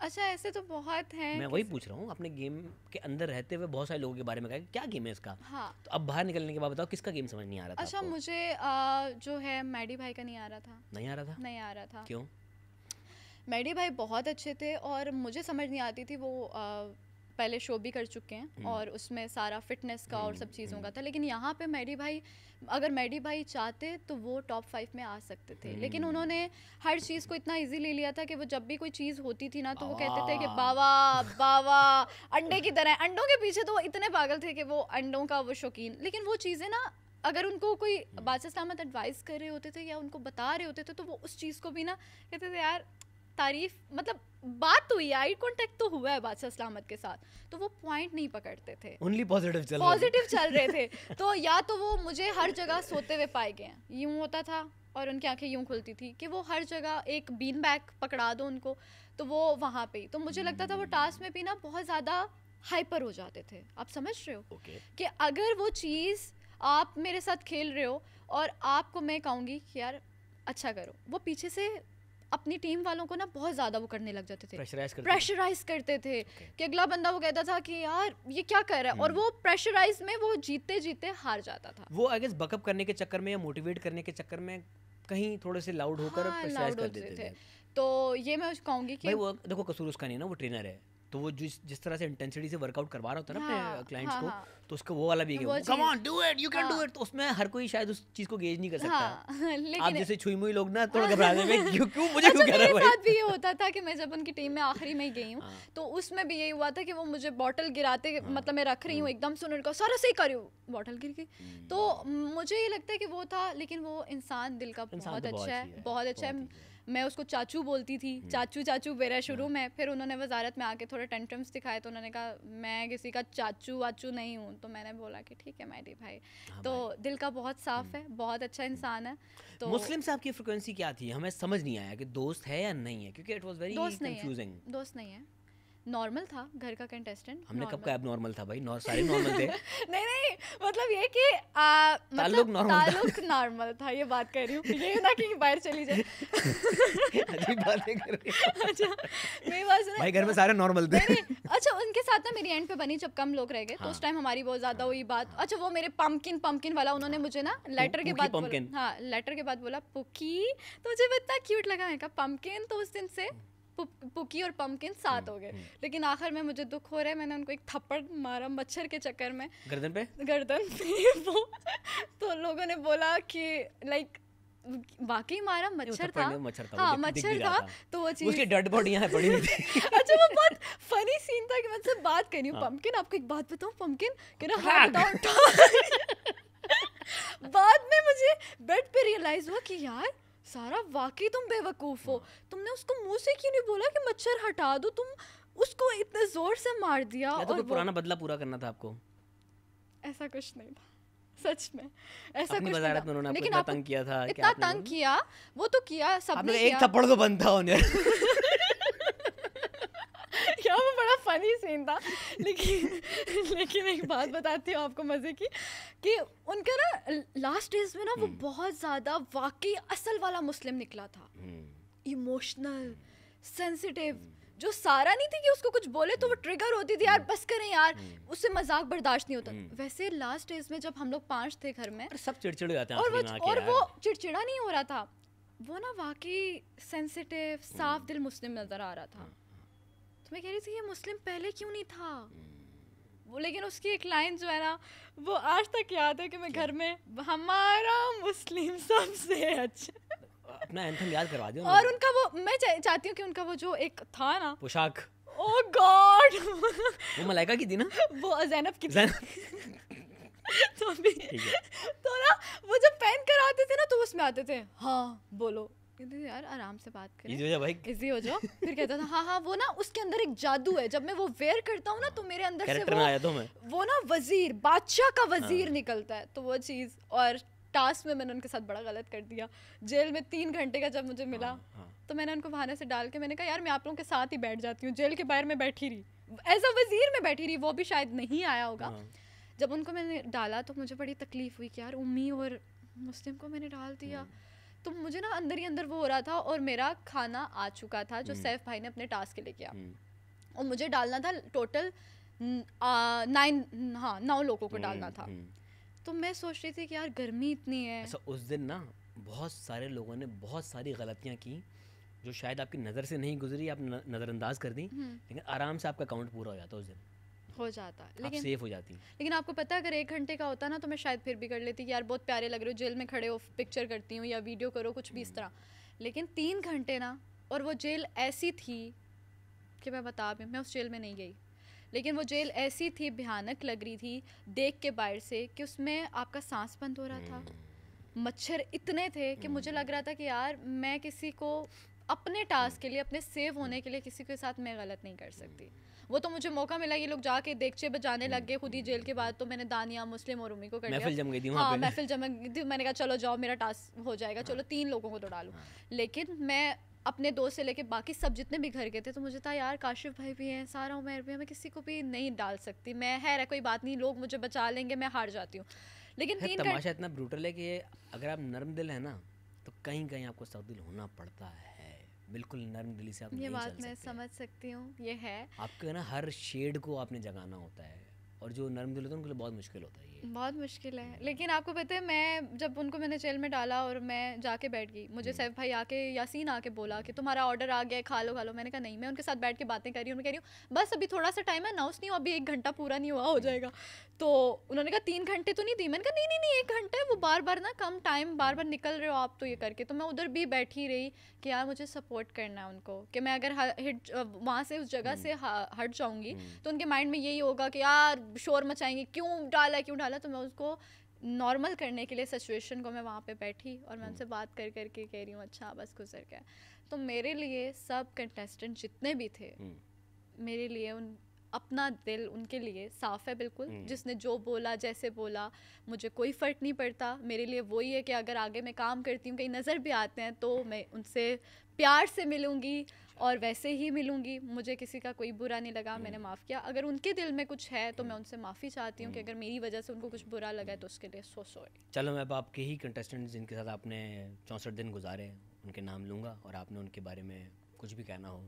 अच्छा ऐसे तो बहुत हैं। मैं वही पूछ रहा हूँ, अपने गेम के अंदर रहते हुए बहुत सारे लोगों के बारे में कहा क्या गेम है इसका। हाँ। तो अब बाहर निकलने के बाद बताओ किसका गेम समझ नहीं आ रहा था अच्छा आपको? मुझे जो है मैडी भाई का नहीं आ रहा था। नहीं आ रहा था? नहीं आ रहा था। क्यों? मैडी भाई बहुत अच्छे थे और मुझे समझ नहीं आती थी। वो पहले शो भी कर चुके हैं और उसमें सारा फिटनेस का और सब चीज़ों का था। लेकिन यहाँ पे मैडी भाई, अगर मैडी भाई चाहते तो वो टॉप 5 में आ सकते थे। लेकिन उन्होंने हर चीज़ को इतना इजी ले लिया था कि वो जब भी कोई चीज़ होती थी ना तो वो कहते थे कि बावा बावा अंडे की तरह। अंडों के पीछे तो वो इतने पागल थे कि वो अंडों का वो शौकीन। लेकिन वो चीज़ें ना अगर उनको कोई बादशाह सलामत एडवाइस कर रहे होते थे या उनको बता रहे होते थे तो वो उस चीज़ को भी ना कहते थे यार तारीफ, मतलब बात तो हुई, आई कांटेक्ट तो हुआ है बादशाह सलामत के साथ, तो वो पॉइंट नहीं पकड़ते थे, ओनली पॉजिटिव चल रहे थे। तो या तो वो मुझे हर जगह सोते हुए पाए गए हैं, यूं होता था और उनकी आंखें यूं खुलती थी कि वो हर जगह एक बीन बैग पकड़ा दो उनको तो वो वहाँ पे। तो मुझे लगता था वो टास्क में भी ना बहुत ज़्यादा हाइपर हो जाते थे। आप समझ रहे हो कि अगर वो चीज़ आप मेरे साथ खेल रहे हो और आपको मैं कहूँगी कि यार अच्छा करो, वो पीछे से अपनी टीम वालों को ना बहुत ज़्यादा वो करने लग जाते थे, प्रेशराइज करते थे कि अगला बंदा वो कहता था कि यार ये क्या कर रहा है और वो प्रेशराइज में वो जीते जीते हार जाता था। वो आई गेस बकअप करने के चक्कर में या मोटिवेट करने के चक्कर में कहीं थोड़े से लाउड होकर प्रेशराइज कर देते थे। तो ये मैं कहूँगी कि भाई वो देखो कसूर उसका नहीं ना, वो ट्रेनर है तो वो जिस तरह से इंटेंसिटी से वर्कआउट करवा रहा होता है ना अपने क्लाइंट्स को, तो उसका वो वाला भी है, come on do it, you can do it. तो उसमें हर कोई शायद उस चीज को गेज नहीं कर सकता। आप जैसे छुई मुई लोग ना थोड़ा घबराने में क्यों मुझे क्यों कह रहा है भाई। मेरे साथ भी ये होता था कि मैं जब उनकी टीम में आखिरी में गई हूँ तो उसमें भी यही हुआ था कि वो मुझे बॉटल गिराते, मतलब मैं रख रही हूँ एकदम से उन्होंने कहा सारा सही कर रही हूँ, बॉटल गिर गई। तो मुझे ये लगता है कि वो था, लेकिन वो इंसान दिल का बहुत अच्छा है, बहुत अच्छा है। मैं उसको चाचू बोलती थी, चाचू चाचू मेरा शुरू में, फिर उन्होंने वजारत में आके थोड़े टेंट्रम्स दिखाए तो उन्होंने कहा मैं किसी का चाचू वाचू नहीं हूँ। तो मैंने बोला कि ठीक है मैडी भाई, तो दिल का बहुत साफ है, बहुत अच्छा इंसान है। तो मुस्लिम से आपकी फ्रीक्वेंसी क्या थी, हमें समझ नहीं आया कि दोस्त है या नहीं है, क्योंकि इट वाज वेरी कंफ्यूजिंग। दोस्त नहीं है, नॉर्मल था, घर का कंटेस्टेंट। हमने कब कहा नॉर्मल था भाई, सारे नॉर्मल थे। नहीं मतलब ये कि ताल्लुक नॉर्मल था, ये बात कर रही हूँ, ये ना कि बाहर चली जाए। अजीब बातें कर रही है। अच्छा मेरी बात सुनो भाई, घर में सारे नॉर्मल थे। अच्छा उनके साथ ना मेरी एंड पे बनी जब कम लोग रह गए तो उस टाइम हमारी बहुत ज्यादा हुई बात। अच्छा वो मेरे पम्पकिन वाला उन्होंने मुझे ना लेटर के बाद बोला, हाँ लेटर के बाद बोला पुकी, तो मुझे इतना क्यूट लगा, मैं कहा पम्पकिन। तो उस दिन से पुकी और पम्पकिन साथ हो गए। लेकिन आखिर में मुझे दुख हो रहा है, मैंने उनको एक थप्पड़ मारा मच्छर के चक्कर में, गर्दन पे वो तो लोगों ने बोला कि लाइक वाकई मारा मच्छर था, हाँ मच्छर था। तो वो चीज, उसकी डेड बॉडी यहाँ पड़ी हुई थी। अच्छा वो बहुत फनी सीन था कि मैं उससे बात कर रही हूँ, पम्पकिन आपको एक बात बताऊँ, पम्पकिन कह रहा हाँ बताओ। बाद में मुझे बेड पे रियलाइज हुआ कि यार सारा वाकई तुम बेवकूफ हो, तुमने उसको मुंह से क्यों नहीं बोला कि मच्छर हटा दो, तुम उसको इतने जोर से मार दिया। या तो कोई पुराना बदला पूरा करना था आपको। ऐसा कुछ नहीं था सच में, ऐसा अपनी कुछ वजारत में उन्होंने आपको इतना तंग किया था, इतना तंग किया, वो तो किया सबने किया। एक थप्पड़ तो बनता उन्हें। क्या वो बड़ा फनी सीन था। लेकिन एक बात बताती हूँ आपको मजे की, कि उनका ना लास्ट डेज में ना वो बहुत ज्यादा वाकई असल वाला मुस्लिम निकला था, इमोशनल, सेंसिटिव, जो सारा नहीं थी कि उसको कुछ बोले तो वो ट्रिगर होती थी, यार बस करें यार, उससे मजाक बर्दाश्त नहीं होता। वैसे लास्ट स्टेज में जब हम लोग 5 थे घर में, सब चिड़चिड़ हो जाते हैं और आखिरी में आके और यार। वो चिड़चिड़ा नहीं हो रहा था, वो ना वाकई सेंसिटिव साफ दिल मुस्लिम नजर आ रहा था। तो मैं कह रही थी ये मुस्लिम पहले क्यों नहीं था वो। लेकिन उसकी एक लाइन जो है ना वो आज तक याद है कि मैं घर में, हमारा मुस्लिम सबसे अच्छा, अपना एंथम याद करवा दियो। और उनका वो मैं चाहती हूँ कि उनका वो जो एक था ना पोशाक, ओ गॉड वो मलाइका की थी ना, वो ज़ैनब की तो भी ठीक है। तो ना वो जब पहन कर आते थे ना तो उसमें आते थे, हाँ बोलो, कहते थे यार आराम से बात करें, इजी हो जा भाई, इजी हो जाओ। फिर कहता था हाँ हाँ, वो ना उसके अंदर एक जादू है, जब मैं वो वेयर करता हूँ ना तो मेरे अंदर से कैरेक्टर में आया तो मैं। वो ना वजीर, बादशाह का वजीर निकलता है। तो वो चीज़, और टास्क में मैंने उनके साथ बड़ा गलत कर दिया। जेल में 3 घंटे का जब मुझे मिला तो मैंने उनको बहाने से डाल के मैंने कहा यार मैं आप लोगों के साथ ही बैठ जाती हूँ। जेल के बाहर में बैठी रही, एज अ वजीर में बैठी रही, वो भी शायद नहीं आया होगा। जब उनको मैंने डाला तो मुझे बड़ी तकलीफ हुई कि यार उम्मी और मुस्लिम को मैंने डाल दिया। तो मुझे ना अंदर ही अंदर वो हो रहा था, और मेरा खाना आ चुका था जो सैफ भाई ने अपने टास्क के लिए किया, और मुझे डालना था टोटल 9 लोगों को डालना था। तो मैं सोच रही थी कि यार गर्मी इतनी है। ऐसा उस दिन ना बहुत सारे लोगों ने बहुत सारी गलतियां की जो शायद आपकी नज़र से नहीं गुजरी, आप नज़रअंदाज कर दी, लेकिन आराम से आपका अकाउंट पूरा हो जाता उस दिन, हो जाता, आप लेकिन सेफ हो जाती। लेकिन आपको पता है अगर 1 घंटे का होता ना तो मैं शायद फिर भी कर लेती कि यार बहुत प्यारे लग रहे हो, जेल में खड़े हो, पिक्चर करती हूँ या वीडियो करो कुछ भी इस तरह। लेकिन 3 घंटे ना, और वो जेल ऐसी थी कि मैं बता भी, मैं उस जेल में नहीं गई, लेकिन वो जेल ऐसी थी, भयानक लग रही थी देख के बाहर से कि उसमें आपका सांस बंद हो रहा था, मच्छर इतने थे कि मुझे लग रहा था कि यार मैं किसी को अपने टास्क के लिए, अपने सेव होने के लिए किसी के साथ मैं गलत नहीं कर सकती। वो तो मुझे मौका मिला, ये लोग जाके देगचे बजाने लग गए खुद ही जेल के बाद, तो मैंने दानिया, मुस्लिम और उम्मी को कर महफिल दिया। जम गई थी वहाँ हाँ पे। महफिल जम गई थी। मैंने कहा चलो जाओ मेरा टास्क हो जाएगा, चलो 3 लोगों को तो डालूं। लेकिन मैं अपने दोस्त से लेके बाकी सब जितने भी घर गए थे तो मुझे था यार काशिफ भाई भी हैं, सारा उमर भी है, मैं किसी को भी नहीं डाल सकती। मैं है कोई बात नहीं, लोग मुझे बचा लेंगे, मैं हार जाती हूँ। लेकिन 3 तमाशा इतना ब्रूटल है कि अगर आप नरम दिल है ना तो कहीं कहीं आपको सख्त दिल होना पड़ता है। बिल्कुल नरम दिली से आप ये नहीं बात चल मैं सकते। समझ सकती हूँ, ये है आपको ना हर शेड को आपने जगाना होता है, और जो नरम दिल होता है उनके लिए बहुत मुश्किल होता है ये। बहुत मुश्किल है। लेकिन आपको पता है मैं जब उनको मैंने जेल में डाला और मैं जाके बैठ गई, मुझे सैफ भाई आके, यासीन आके बोला कि तुम्हारा ऑर्डर आ गया है, खा लो खा लो। मैंने कहा नहीं, मैं उनके साथ बैठ के बातें कर रही हूँ, मैं कह रही हूँ बस अभी थोड़ा सा टाइम है, अनाउंस नहीं हुआ, अभी 1 घंटा पूरा नहीं हुआ, हो जाएगा। तो उन्होंने कहा 3 घंटे तो नहीं दी। मैंने कहा नहीं नहीं नहीं 1 घंटा है, वो बार बार ना कम टाइम, बार बार निकल रहे हो आप तो ये करके। तो मैं उधर भी बैठी रही कि यार मुझे सपोर्ट करना है उनको, कि मैं अगर हिट वहाँ से उस जगह से हट जाऊँगी तो उनके माइंड में यही होगा कि यार शोर मचाएंगे, क्यों डाला। तो मैं उसको नॉर्मल करने के लिए सिचुएशन को मैं वहाँ पे बैठी और मैं उनसे बात कर करके कह रही हूँ अच्छा बस गुजर गया। तो मेरे लिए सब कंटेस्टेंट जितने भी थे, मेरे लिए उन अपना दिल उनके लिए साफ़ है बिल्कुल। जिसने जो बोला, जैसे बोला, मुझे कोई फ़र्क नहीं पड़ता। मेरे लिए वही है कि अगर आगे मैं काम करती हूँ, कहीं नज़र भी आते हैं तो मैं उनसे प्यार से मिलूँगी और वैसे ही मिलूँगी। मुझे किसी का कोई बुरा नहीं लगा, मैंने माफ़ किया। अगर उनके दिल में कुछ है तो मैं उनसे माफ़ी चाहती हूँ कि अगर मेरी वजह से उनको कुछ बुरा लगा है तो उसके लिए सो सॉरी। चलो मैं अब आपके ही कंटेस्टेंट जिनके साथ आपने 64 दिन गुजारे उनके नाम लूँगा, और आपने उनके बारे में कुछ भी कहना हो,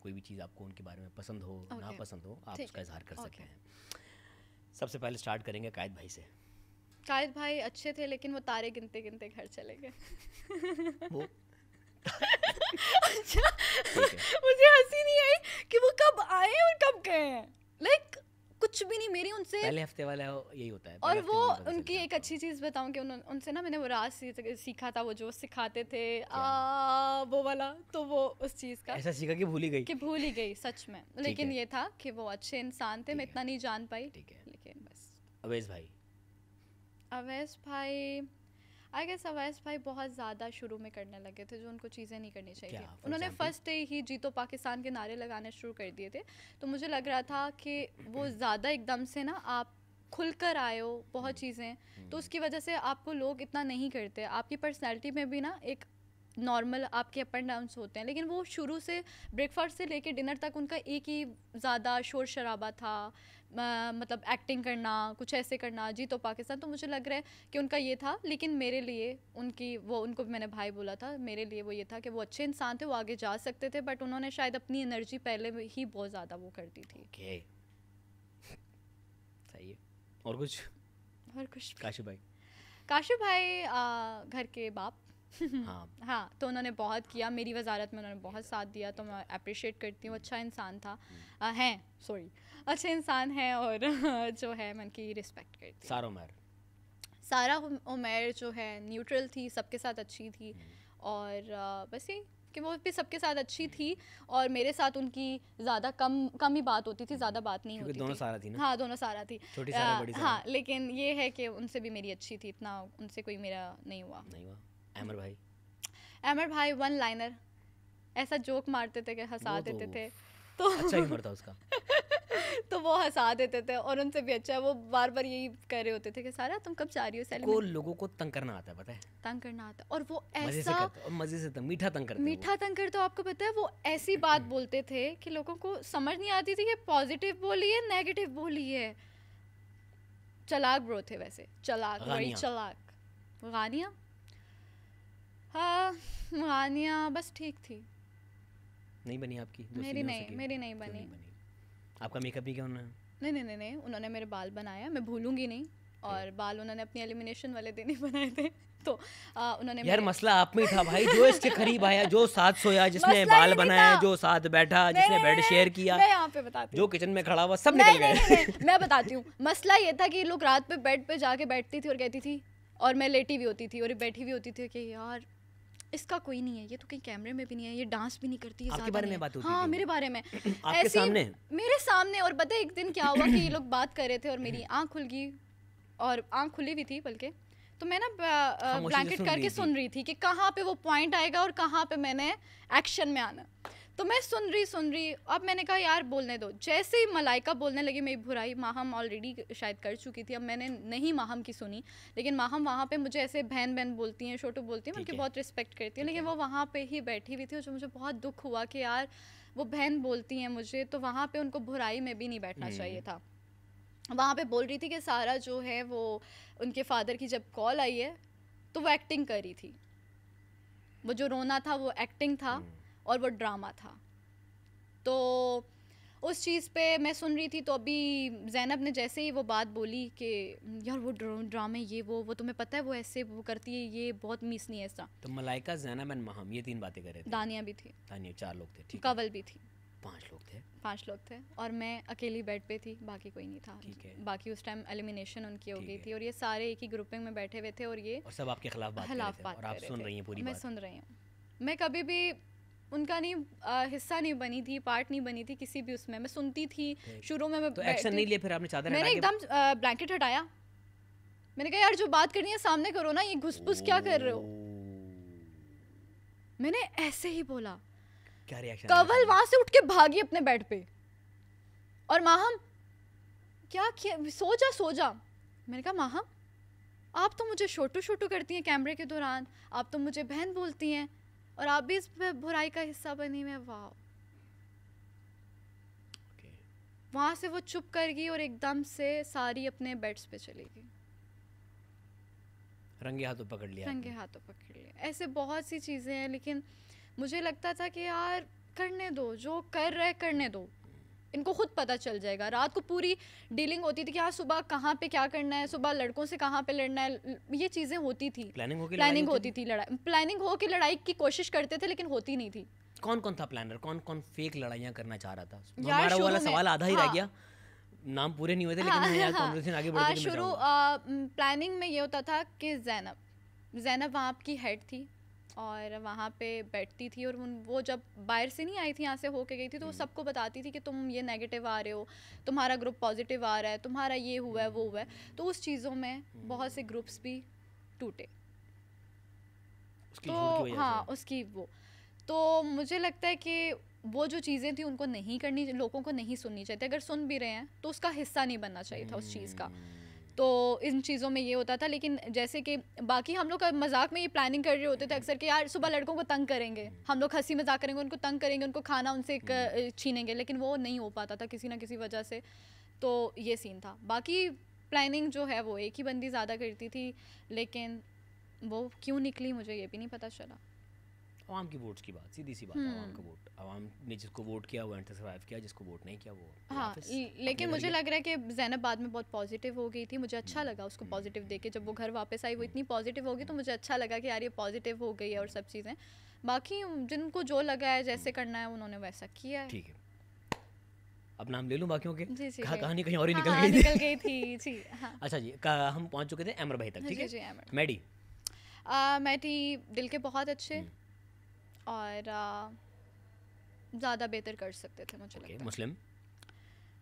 कोई भी चीज़ आपको उनके बारे में पसंद हो ना पसंद हो, आप उसका इजहार कर सकते हैं। सबसे पहले स्टार्ट करेंगे कायद भाई से। कायद भाई अच्छे थे लेकिन वो तारे गिनते गिनते घर चले गए। वो अच्छा मुझे हंसी नहीं आई कि वो कब आए और कब गए हैं। लाइक कुछ भी नहीं मेरी उनसे पहले हफ्ते वाला यही होता है। और वो उनकी एक अच्छी चीज़ बताऊं कि उनसे ना मैंने वो राज सीखा था, वो जो सिखाते थे वो वाला, तो वो उस चीज़ का ऐसा सीखा कि भूल ही गई सच में। लेकिन ये था कि वो अच्छे इंसान थे, मैं इतना नहीं जान पाई। लेकिन बस अवैस भाई आई गेस अवैस भाई बहुत ज़्यादा शुरू में करने लगे थे जो उनको चीज़ें नहीं करनी चाहिए थी। उन्होंने फर्स्ट डे ही जीतो पाकिस्तान के नारे लगाने शुरू कर दिए थे, तो मुझे लग रहा था कि वो ज़्यादा एकदम से ना आप खुलकर आए हो बहुत चीज़ें, तो उसकी वजह से आपको लोग इतना नहीं करते। आपकी पर्सनैलिटी में भी ना एक नॉर्मल आपके अप एंड डाउन्स होते हैं, लेकिन वो शुरू से ब्रेकफास्ट से लेके डिनर तक उनका एक ही ज़्यादा शोर शराबा था, मतलब एक्टिंग करना, कुछ ऐसे करना, जी तो पाकिस्तान। तो मुझे लग रहा है कि उनका ये था, लेकिन मेरे लिए उनको मैंने भाई बोला था, मेरे लिए वो ये था कि वो अच्छे इंसान थे, वो आगे जा सकते थे, बट उन्होंने शायद अपनी एनर्जी पहले ही बहुत ज़्यादा वो कर दी थी। ओके, सही है। और कुछ? और कुछ? काशिफ भाई घर के बाप। हाँ हाँ, तो उन्होंने बहुत किया मेरी वजारत में, उन्होंने बहुत साथ दिया, तो मैं अप्रिशिएट करती हूँ। अच्छा इंसान था, अच्छे इंसान है, और जो है मैं उनकी रिस्पेक्ट करती हूँ। सारा उमर जो है न्यूट्रल थी, सबके साथ अच्छी थी, और बस ये कि वो भी सबके साथ अच्छी थी, और मेरे साथ उनकी ज़्यादा कम ही बात होती थी, ज़्यादा बात नहीं होती थी। दोनों सारा थी ना? हाँ, दोनों सारा थी, छोटी सारा, बड़ी सारा। हाँ, लेकिन ये है कि उनसे भी मेरी अच्छी थी, इतना उनसे कोई मेरा नहीं हुआ। अमर भाई वन लाइनर, ऐसा जोक मारते थे कि हंसा देते थे, तो अच्छा ह्यूमर था उसका। तो वो हंसा देते थे, और उनसे भी अच्छा वो बार बार यही कह रहे होते थे कि सारा तुम कब जा रही हो सैलून में। लोगों को तंग करना आता है, पता है? तंग करना आता है, और वो मजे ऐसा मजे से मीठा तंग करते। तो आपको पता है वो ऐसी बात बोलते थे कि लोगों को समझ नहीं आती थी कि पॉजिटिव बोली है नेगेटिव बोली है। चालाक ब्रो थे वैसे, चालाक, वही चालाक। गानिया, हाँ, गानिया बस ठीक थी, नहीं बनी आपकी? मेरी नहीं बनी। आपका मेकअप भी क्या उन्होंने? नहीं, उन्होंने मेरे बाल बनाया, मैं भूलूंगी नहीं, और बाल उन्होंने अपनी एलिमिनेशन वाले दिन ही बनाए थे, तो उन्होंने यार मसला आप में था भाई, जो इसके करीब आया, जो साथ सोया, जिसने बाल बनाया, जो साथ बैठा, जिसने बेड शेयर किया, मैं यहाँ पे बताती हूँ, जो किचन में खड़ा हुआ, सब निकल गए। मैं बताती हूँ, मसला ये था कि लोग रात पे बेड पे जाके बैठती थी और कहती थी, और मैं लेटी भी होती थी और बैठी भी होती थी कि यार इसका कोई नहीं है, ये तो कहीं कैमरे में भी नहीं है, ये डांस भी नहीं करती है। आपके बारे में बात होती हाँ, मेरे बारे में आपके सामने, मेरे सामने। और पता है एक दिन क्या हुआ कि ये लोग बात कर रहे थे और मेरी आँख खुल गई, और आँख खुली हुई थी बल्कि, तो मैं ना ब्लैंकेट करके सुन रही थी कि कहाँ पे वो पॉइंट आएगा और कहाँ पे मैंने एक्शन में आना। तो मैं सुन रही, अब मैंने कहा यार बोलने दो। जैसे ही मलाइका बोलने लगी, मेरी बुराई माहम ऑलरेडी शायद कर चुकी थी, अब मैंने नहीं माहम की सुनी, लेकिन माहम वहाँ पे मुझे ऐसे बहन बोलती हैं, छोटू बोलती हैं, मैं उनकी बहुत रिस्पेक्ट करती हूँ, लेकिन वो वहाँ पे ही बैठी हुई थी, और जो मुझे बहुत दुख हुआ कि यार वो बहन बोलती हैं मुझे, तो वहाँ पे उनको बुराई में भी नहीं बैठना चाहिए था। वहाँ पे बोल रही थी कि सारा जो है वो उनके फादर की जब कॉल आई है तो वो एक्टिंग कर रही थी, वो जो रोना था वो एक्टिंग था और वो ड्रामा था। तो उस चीज़ पे मैं सुन रही थी, तो अभी ज़ैनब ने जैसे ही वो बात बोली कि यार वो ड्रामे ये वो तुम्हें पता है वो ऐसे वो करती है, ये बहुत मीस नहीं है ऐसा। तो मलाइका, ज़ैनब एंड महम, ये 3 बातें कर रहे थे। दानिया भी थी, 4 लोग थे, ठीक, कवल भी थी, 5 लोग थे, और मैं अकेली बेड पे थी, बाकी कोई नहीं था। बाकी उस टाइम एलिमिनेशन उनकी हो गई थी, और ये सारे एक ही ग्रुपिंग में बैठे हुए थे, और ये सब आपके खिलाफ बात कर रहे थे, और आप सुन रही हैं पूरी बात। मैं सुन रही हूँ, मैं कभी भी उनका हिस्सा नहीं बनी थी, पार्ट नहीं बनी थी किसी भी उसमें, मैं सुनती थी। शुरू में मैं तो एक्शन नहीं लिया, फिर आपने चादर मैंने एकदम ब्लैंकेट हटाया, मैंने कहा यार जो बात करनी है सामने करो ना, ये घुसपुस क्या कर रहे हो। मैंने ऐसे ही बोला, क्या रिएक्शन? कवल वहां से उठ के भागी अपने बेड पे, और माहम क्या सो जा। मैंने कहा माहम आप तो मुझे छोटू करती हैं कैमरे के दौरान, आप तो मुझे बहन बोलती हैं, और आप भी इस बुराई का हिस्सा बनी हुई। वाह, वहां से वो चुप कर गई और एकदम से सारी अपने बेड्स पे चली गई, रंगे हाथों पकड़ लिया। ऐसे बहुत सी चीज़ें हैं, लेकिन मुझे लगता था कि यार करने दो, जो कर रहे करने दो, इनको खुद पता चल जाएगा। रात को पूरी डीलिंग होती थी कि हाँ सुबह कहाँ पे क्या करना है, सुबह लड़कों से कहाँ पे लड़ना है, ये चीज़ें होती थी। प्लानिंग होती थी, प्लानिंग हो के लड़ाई की कोशिश करते थे, लेकिन होती नहीं थी। कौन था प्लानर? कौन फेक लड़ाइयाँ करना चाह रहा था? हमारा वाला सवाल आधा ही रह गया, नाम पूरे नहीं हुए थे, लेकिन यार कॉन्वर्सेशन आगे बढ़ती है। शुरू प्लानिंग में ये होता था कि ज़ैनब वहाँ की हेड थी, और वहाँ पे बैठती थी, और वो जब बाहर से नहीं आई थी, यहाँ से होके गई थी, तो वो सबको बताती थी कि तुम ये नेगेटिव आ रहे हो, तुम्हारा ग्रुप पॉजिटिव आ रहा है, तुम्हारा ये हुआ है वो हुआ है। तो उस चीज़ों में बहुत से ग्रुप्स भी टूटे, तो हाँ उसकी वो, तो मुझे लगता है कि वो जो चीज़ें थी उनको नहीं करनी, लोगों को नहीं सुननी चाहिए। अगर सुन भी रहे हैं तो उसका हिस्सा नहीं बनना चाहिए था उस चीज़ का। तो इन चीज़ों में ये होता था। लेकिन जैसे कि बाकी हम लोग का मजाक में ये प्लानिंग कर रहे होते थे अक्सर कि यार सुबह लड़कों को तंग करेंगे, हम लोग हंसी मजाक करेंगे, उनको तंग करेंगे, उनको खाना उनसे छीनेंगे, लेकिन वो नहीं हो पाता था किसी ना किसी वजह से। तो ये सीन था। बाकी प्लानिंग जो है वो एक ही बंदी ज़्यादा करती थी, लेकिन वो क्यों निकली मुझे ये भी नहीं पता चला। आवाम की वोट्स की बात, सीधी सी बात है, आवाम का वोट, आवाम ने जिसको वोट किया वो एंड तक सर्वाइव किया, जिसको वोट नहीं किया वो हाँ, लेकिन मुझे लग रहा है कि ज़ैनब बाद में बहुत पॉजिटिव हो गई थी, मुझे अच्छा लगा उसको पॉजिटिव देख के। जब वो घर वापस आई वो इतनी पॉजिटिव होगी तो मुझे अच्छा लगा कि यार ये पॉजिटिव हो गई है और सब चीज़ें। बाकी जिनको जो लगा है जैसे करना है उन्होंने वैसा किया है। ठीक है, अब नाम ले लूं बाकियों के? जी जी, कहानी कहीं और ही निकल हाँ, गई निकल गई थी जी। हाँ अच्छा जी, हम पहुंच चुके थे अमर भाई तक, ठीक जी जी, है। अमर। मैडी मैटी दिल के बहुत अच्छे और ज़्यादा बेहतर कर सकते थे मुझे लगता है। मुस्लिम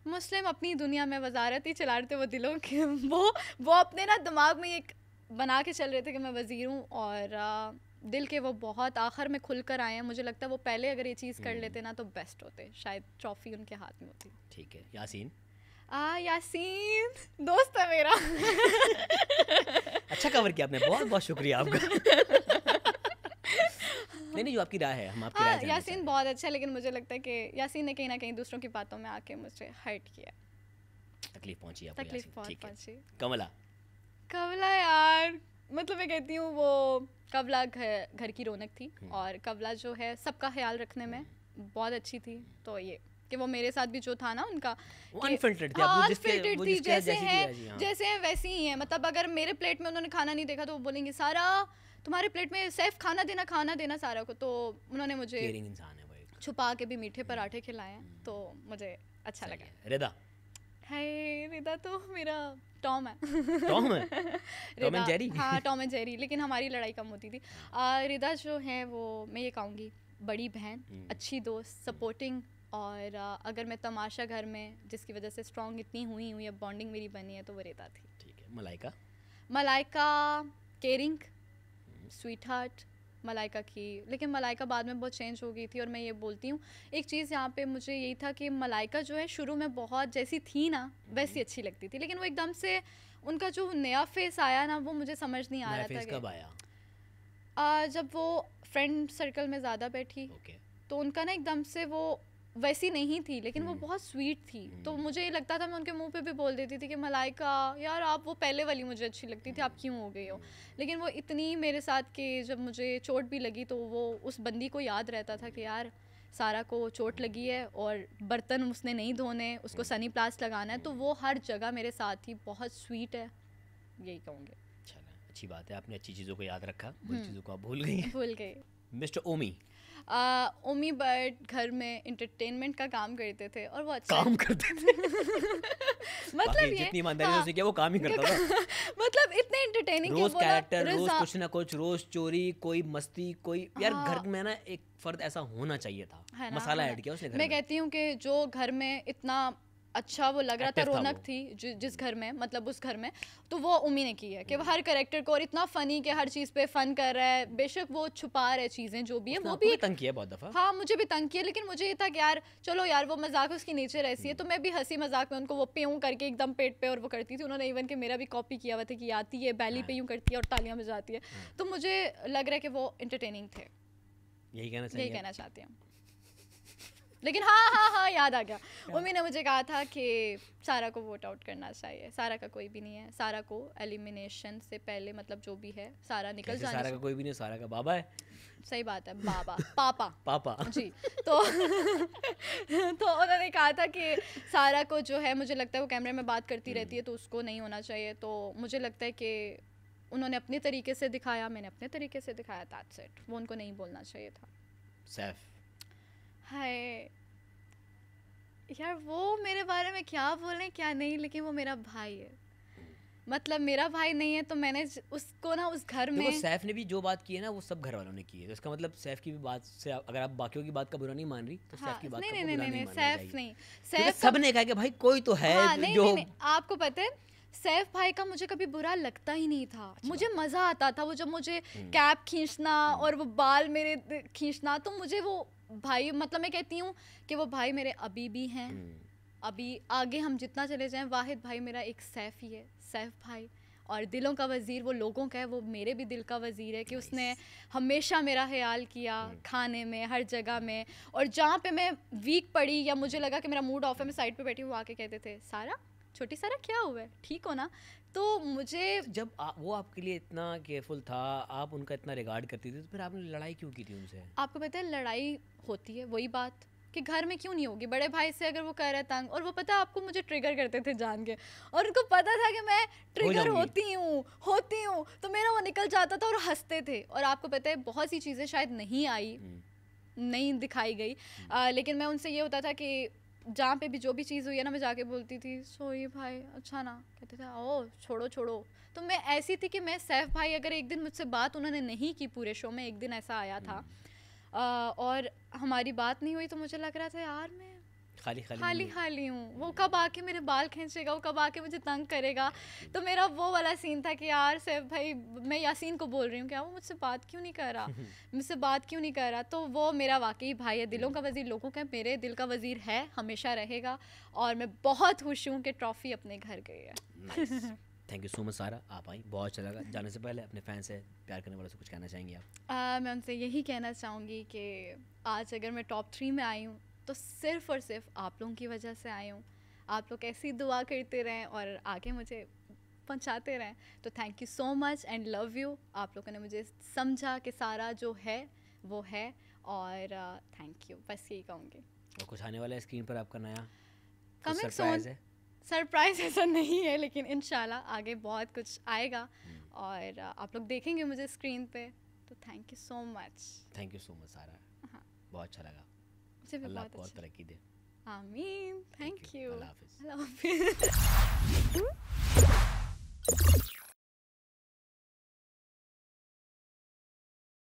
मुस्लिम अपनी दुनिया में वजारत ही चला रहे थे वो दिलों के, वो अपने ना दिमाग में एक बना के चल रहे थे कि मैं वज़ीर हूँ, और दिल के वो बहुत आखिर में खुल कर आए हैं। मुझे लगता है वो पहले अगर ये चीज़ कर लेते ना तो बेस्ट होते, शायद ट्रॉफी उनके हाथ में होती। ठीक है। यासीन यासीन दोस्त है मेरा। अच्छा कवर किया आपने, बहुत बहुत शुक्रिया आपका। नहीं, जो आपकी राय है हम आपकी राय जानना यासीन चाहेंगे। बहुत अच्छा है, लेकिन मुझे लगता है कि यासीन ने कहीं ना कहीं दूसरों की बातों में आके मुझे हर्ट किया, तकलीफ पहुंची आपको तकलीफ यासीन, बहुत ठीक है। पहुंची। कमला कवला यार, मतलब मैं कहती हूँ वो कवला घर की रौनक थी, और कवला जो है सबका ख्याल रखने में बहुत अच्छी थी। तो ये कि वो मेरे साथ भी जो था ना उनका अनफिल्टर्ड थी, आप वो जिसके वो जिसके जैसे जैसी हैं थी, जी, हाँ। जैसे हैं वैसी ही हैं। मतलब अगर मेरे प्लेट में उन्होंने खाना नहीं देखा तो वो बोलेंगे सारा तुम्हारे प्लेट में सैफ खाना देना सारा को। तो उन्होंने मुझे केयरिंग इंसान है वो एक। छुपा के भी मीठे पराठे खिलाए हैं, तो मुझे अच्छा सही लगा। है। रिदा हाय, रिदा तो मेरा टॉम है। टॉम है, टॉम एंड जेरी। हाँ, टॉम एंड जेरी, लेकिन हमारी लड़ाई कम होती थी। रिदा जो है वो मैं ये कहूँगी बड़ी बहन, अच्छी दोस्त, सपोर्टिंग, और अगर मैं तमाशा घर में जिसकी वजह से स्ट्रॉन्ग इतनी हुई अब बॉन्डिंग मेरी बनी है तो वो रिदा थी। ठीक है। Malaika Malaika caring, sweet heart Malaika की, लेकिन मलाइका बाद में बहुत चेंज हो गई थी। और मैं ये बोलती हूँ एक चीज़ यहाँ पे मुझे यही था कि मलाइका जो है शुरू में बहुत जैसी थी ना वैसी अच्छी लगती थी, लेकिन वो एकदम से उनका जो नया फेस आया ना वो मुझे समझ नहीं आ रहा था। कब आया? जब वो फ्रेंड सर्कल में ज़्यादा बैठी ओके। तो उनका ना एकदम से वो वैसी नहीं थी, लेकिन वो बहुत स्वीट थी। तो मुझे ये लगता था, मैं उनके मुंह पे भी बोल देती थी कि मलाइका यार आप वो पहले वाली मुझे अच्छी लगती थी, आप क्यों हो गई हो। लेकिन वो इतनी मेरे साथ कि जब मुझे चोट भी लगी तो वो उस बंदी को याद रहता था कि यार सारा को चोट लगी है और बर्तन उसने नहीं धोने, उसको सनी प्लास्ट लगाना है, तो वो हर जगह मेरे साथ ही बहुत स्वीट है, यही कहूँगी। अच्छी बात है, आपने अच्छी चीज़ों को याद रखा, बुरी चीज़ों को आप भूल गई। मिस्टर ओमी ओमी बट घर में इंटरटेनमेंट का काम करते थे और वो अच्छा काम करते थे। मतलब ये जितनी ईमानदारी से उसे किया वो काम ही करता था। मतलब इतने इंटरटेनिंग रोज कैरेक्टर, रोज कुछ ना कुछ, रोज चोरी, कोई मस्ती, कोई यार घर में ना एक फर्द ऐसा होना चाहिए था, मसाला ऐड किया उसने घर में। मैं कहती हूँ कि जो घर में इतना अच्छा वो लग रहा था, रौनक थी जिस घर में, मतलब उस घर में, तो वो उम्मी ने की है कि वो हर कैरेक्टर को, और इतना फनी कि हर चीज़ पे फन कर रहा है, बेशक वो छुपा रहे चीज़ें जो भी है, वो भी तंग किया बहुत दफ़ा। हाँ, मुझे भी तंग किया, लेकिन मुझे ये था कि यार चलो यार वो मजाक उसकी नेचर ऐसी है, तो मैं भी हंसी मजाक में उनको वो प्यूं करके एकदम पेट पे और वो करती थी। उन्होंने इवन के मेरा भी कॉपी किया हुआ था कि आती है बैली पे यूँ करती है और तालियां बजाती है, तो मुझे लग रहा है कि वो एंटरटेनिंग थे। यही कहना चाहती हूँ। लेकिन हाँ याद आ गया, उम्मी ने मुझे कहा था कि सारा को वोट आउट करना चाहिए। सारा का कोई भी नहीं है, सारा को एलिमिनेशन से पहले, मतलब जो भी है सारा निकल जाने। सारा का कोई भी नहीं, सारा का बाबा है। सही बात है, पापा पापा जी। तो उन्होंने कहा था कि सारा को जो है, मुझे लगता है वो कैमरे में बात करती रहती है तो उसको नहीं होना चाहिए। तो मुझे लगता है कि उन्होंने अपने तरीके से दिखाया, मैंने अपने तरीके से दिखाया, दैट्स इट। वो उनको नहीं बोलना चाहिए था। सैफ हाय यार, वो मेरे बारे में क्या बोलें क्या नहीं, लेकिन वो मेरा भाई है। मतलब मेरा भाई नहीं है तो मैंने उसको ना उस घर में, सैफ ने भी जो बात की है ना वो सब घर वालों ने की है, तो इसका मतलब सैफ की भी बात से अगर आप बाकियों की बात का बुरा नहीं मान रही तो सैफ की बात का बुरा नहीं मानना चाहिए। सैफ नहीं, सैफ सब ने कहा कि भाई कोई तो है जो आपको पता है, सैफ भाई का मुझे कभी बुरा लगता ही नहीं था। मुझे मज़ा आता था वो जब मुझे कैप खींचना और वो बाल मेरे खींचना, तो मुझे वो भाई, मतलब मैं कहती हूँ कि वो भाई मेरे अभी भी हैं अभी आगे हम जितना चले जाएं, वाहिद भाई मेरा एक सैफ ही है, सैफ भाई। और दिलों का वज़ीर वो लोगों का है, वो मेरे भी दिल का वज़ीर है कि उसने हमेशा मेरा ख्याल किया खाने में, हर जगह में। और जहाँ पे मैं वीक पड़ी या मुझे लगा कि मेरा मूड ऑफ है, मैं साइड पे बैठी हूँ, वो आके कहते थे सारा, छोटी सारा क्या हुआ है, ठीक हो ना। तो मुझे जब वो आपके लिए इतना केयरफुल था, आप उनका इतना रिगार्ड करती थी, तो फिर आपने लड़ाई क्यों की थी उनसे? आपको पता है लड़ाई होती है, वही बात कि घर में क्यों नहीं होगी, बड़े भाई से अगर वो कर रहा है तंग, और वो पता है आपको मुझे ट्रिगर करते थे जान के, और उनको पता था कि मैं ट्रिगर होती हूँ तो मेरा वो निकल जाता था और हंसते थे। और आपको पता है बहुत सी चीज़ें शायद नहीं आई, नहीं दिखाई गई, लेकिन मैं उनसे ये होता था कि जहाँ पे भी जो भी चीज़ हुई है ना, मैं जाके बोलती थी सोई भाई अच्छा ना, कहते थे ओ छोड़ो छोड़ो। तो मैं ऐसी थी कि मैं सैफ भाई, अगर एक दिन मुझसे बात उन्होंने नहीं की पूरे शो में, एक दिन ऐसा आया था और हमारी बात नहीं हुई, तो मुझे लग रहा था यार मैं खाली हूँ, वो कब आके मेरे बाल खींचेगा, वो कब आके मुझे तंग करेगा। तो मेरा वो वाला सीन था कि यार सैफ भाई, मैं यासीन को बोल रही हूँ क्या वो मुझसे बात क्यों नहीं कर रहा, मुझसे बात क्यों नहीं कर रहा। तो वो मेरा वाकई भाई है, दिलों का वज़ीर लोगों का, मेरे दिल का वज़ीर है, हमेशा रहेगा। और मैं बहुत खुश हूँ कि ट्रॉफ़ी अपने घर गई है। थैंक यू सो मच सारा, आप आई, बहुत अच्छा लगा। जाने से पहले अपने फैन से, प्यार करने वालों से कुछ कहना चाहेंगे आप? मैं उनसे यही कहना चाहूँगी कि आज अगर मैं टॉप 3 में आई हूँ तो सिर्फ़ और सिर्फ आप लोगों की वजह से आई हूँ। आप लोग ऐसी दुआ करते रहें और आगे मुझे पहुँचाते रहें। तो thank you so much and love you. आप लोगों ने मुझे समझा कि सारा जो है वो है, और थैंक यू, बस यही कहूँगी। और कुछ आने वाला है स्क्रीन पर आपका नया? कमिंग सरप्राइज है? सरप्राइज ऐसा नहीं है, लेकिन इंशाल्लाह आगे बहुत कुछ आएगा और आप लोग देखेंगे मुझे स्क्रीन पे। तो thank you so much. Thank you so much सारा, हाँ, बहुत अच्छा लगा। मुझे भी अल्लाह बहुत आपको और अच्छा। तरक्की दे। आमीन, थैंक यू, अल्लाह हाफिज़। अल्लाह हाफिज़।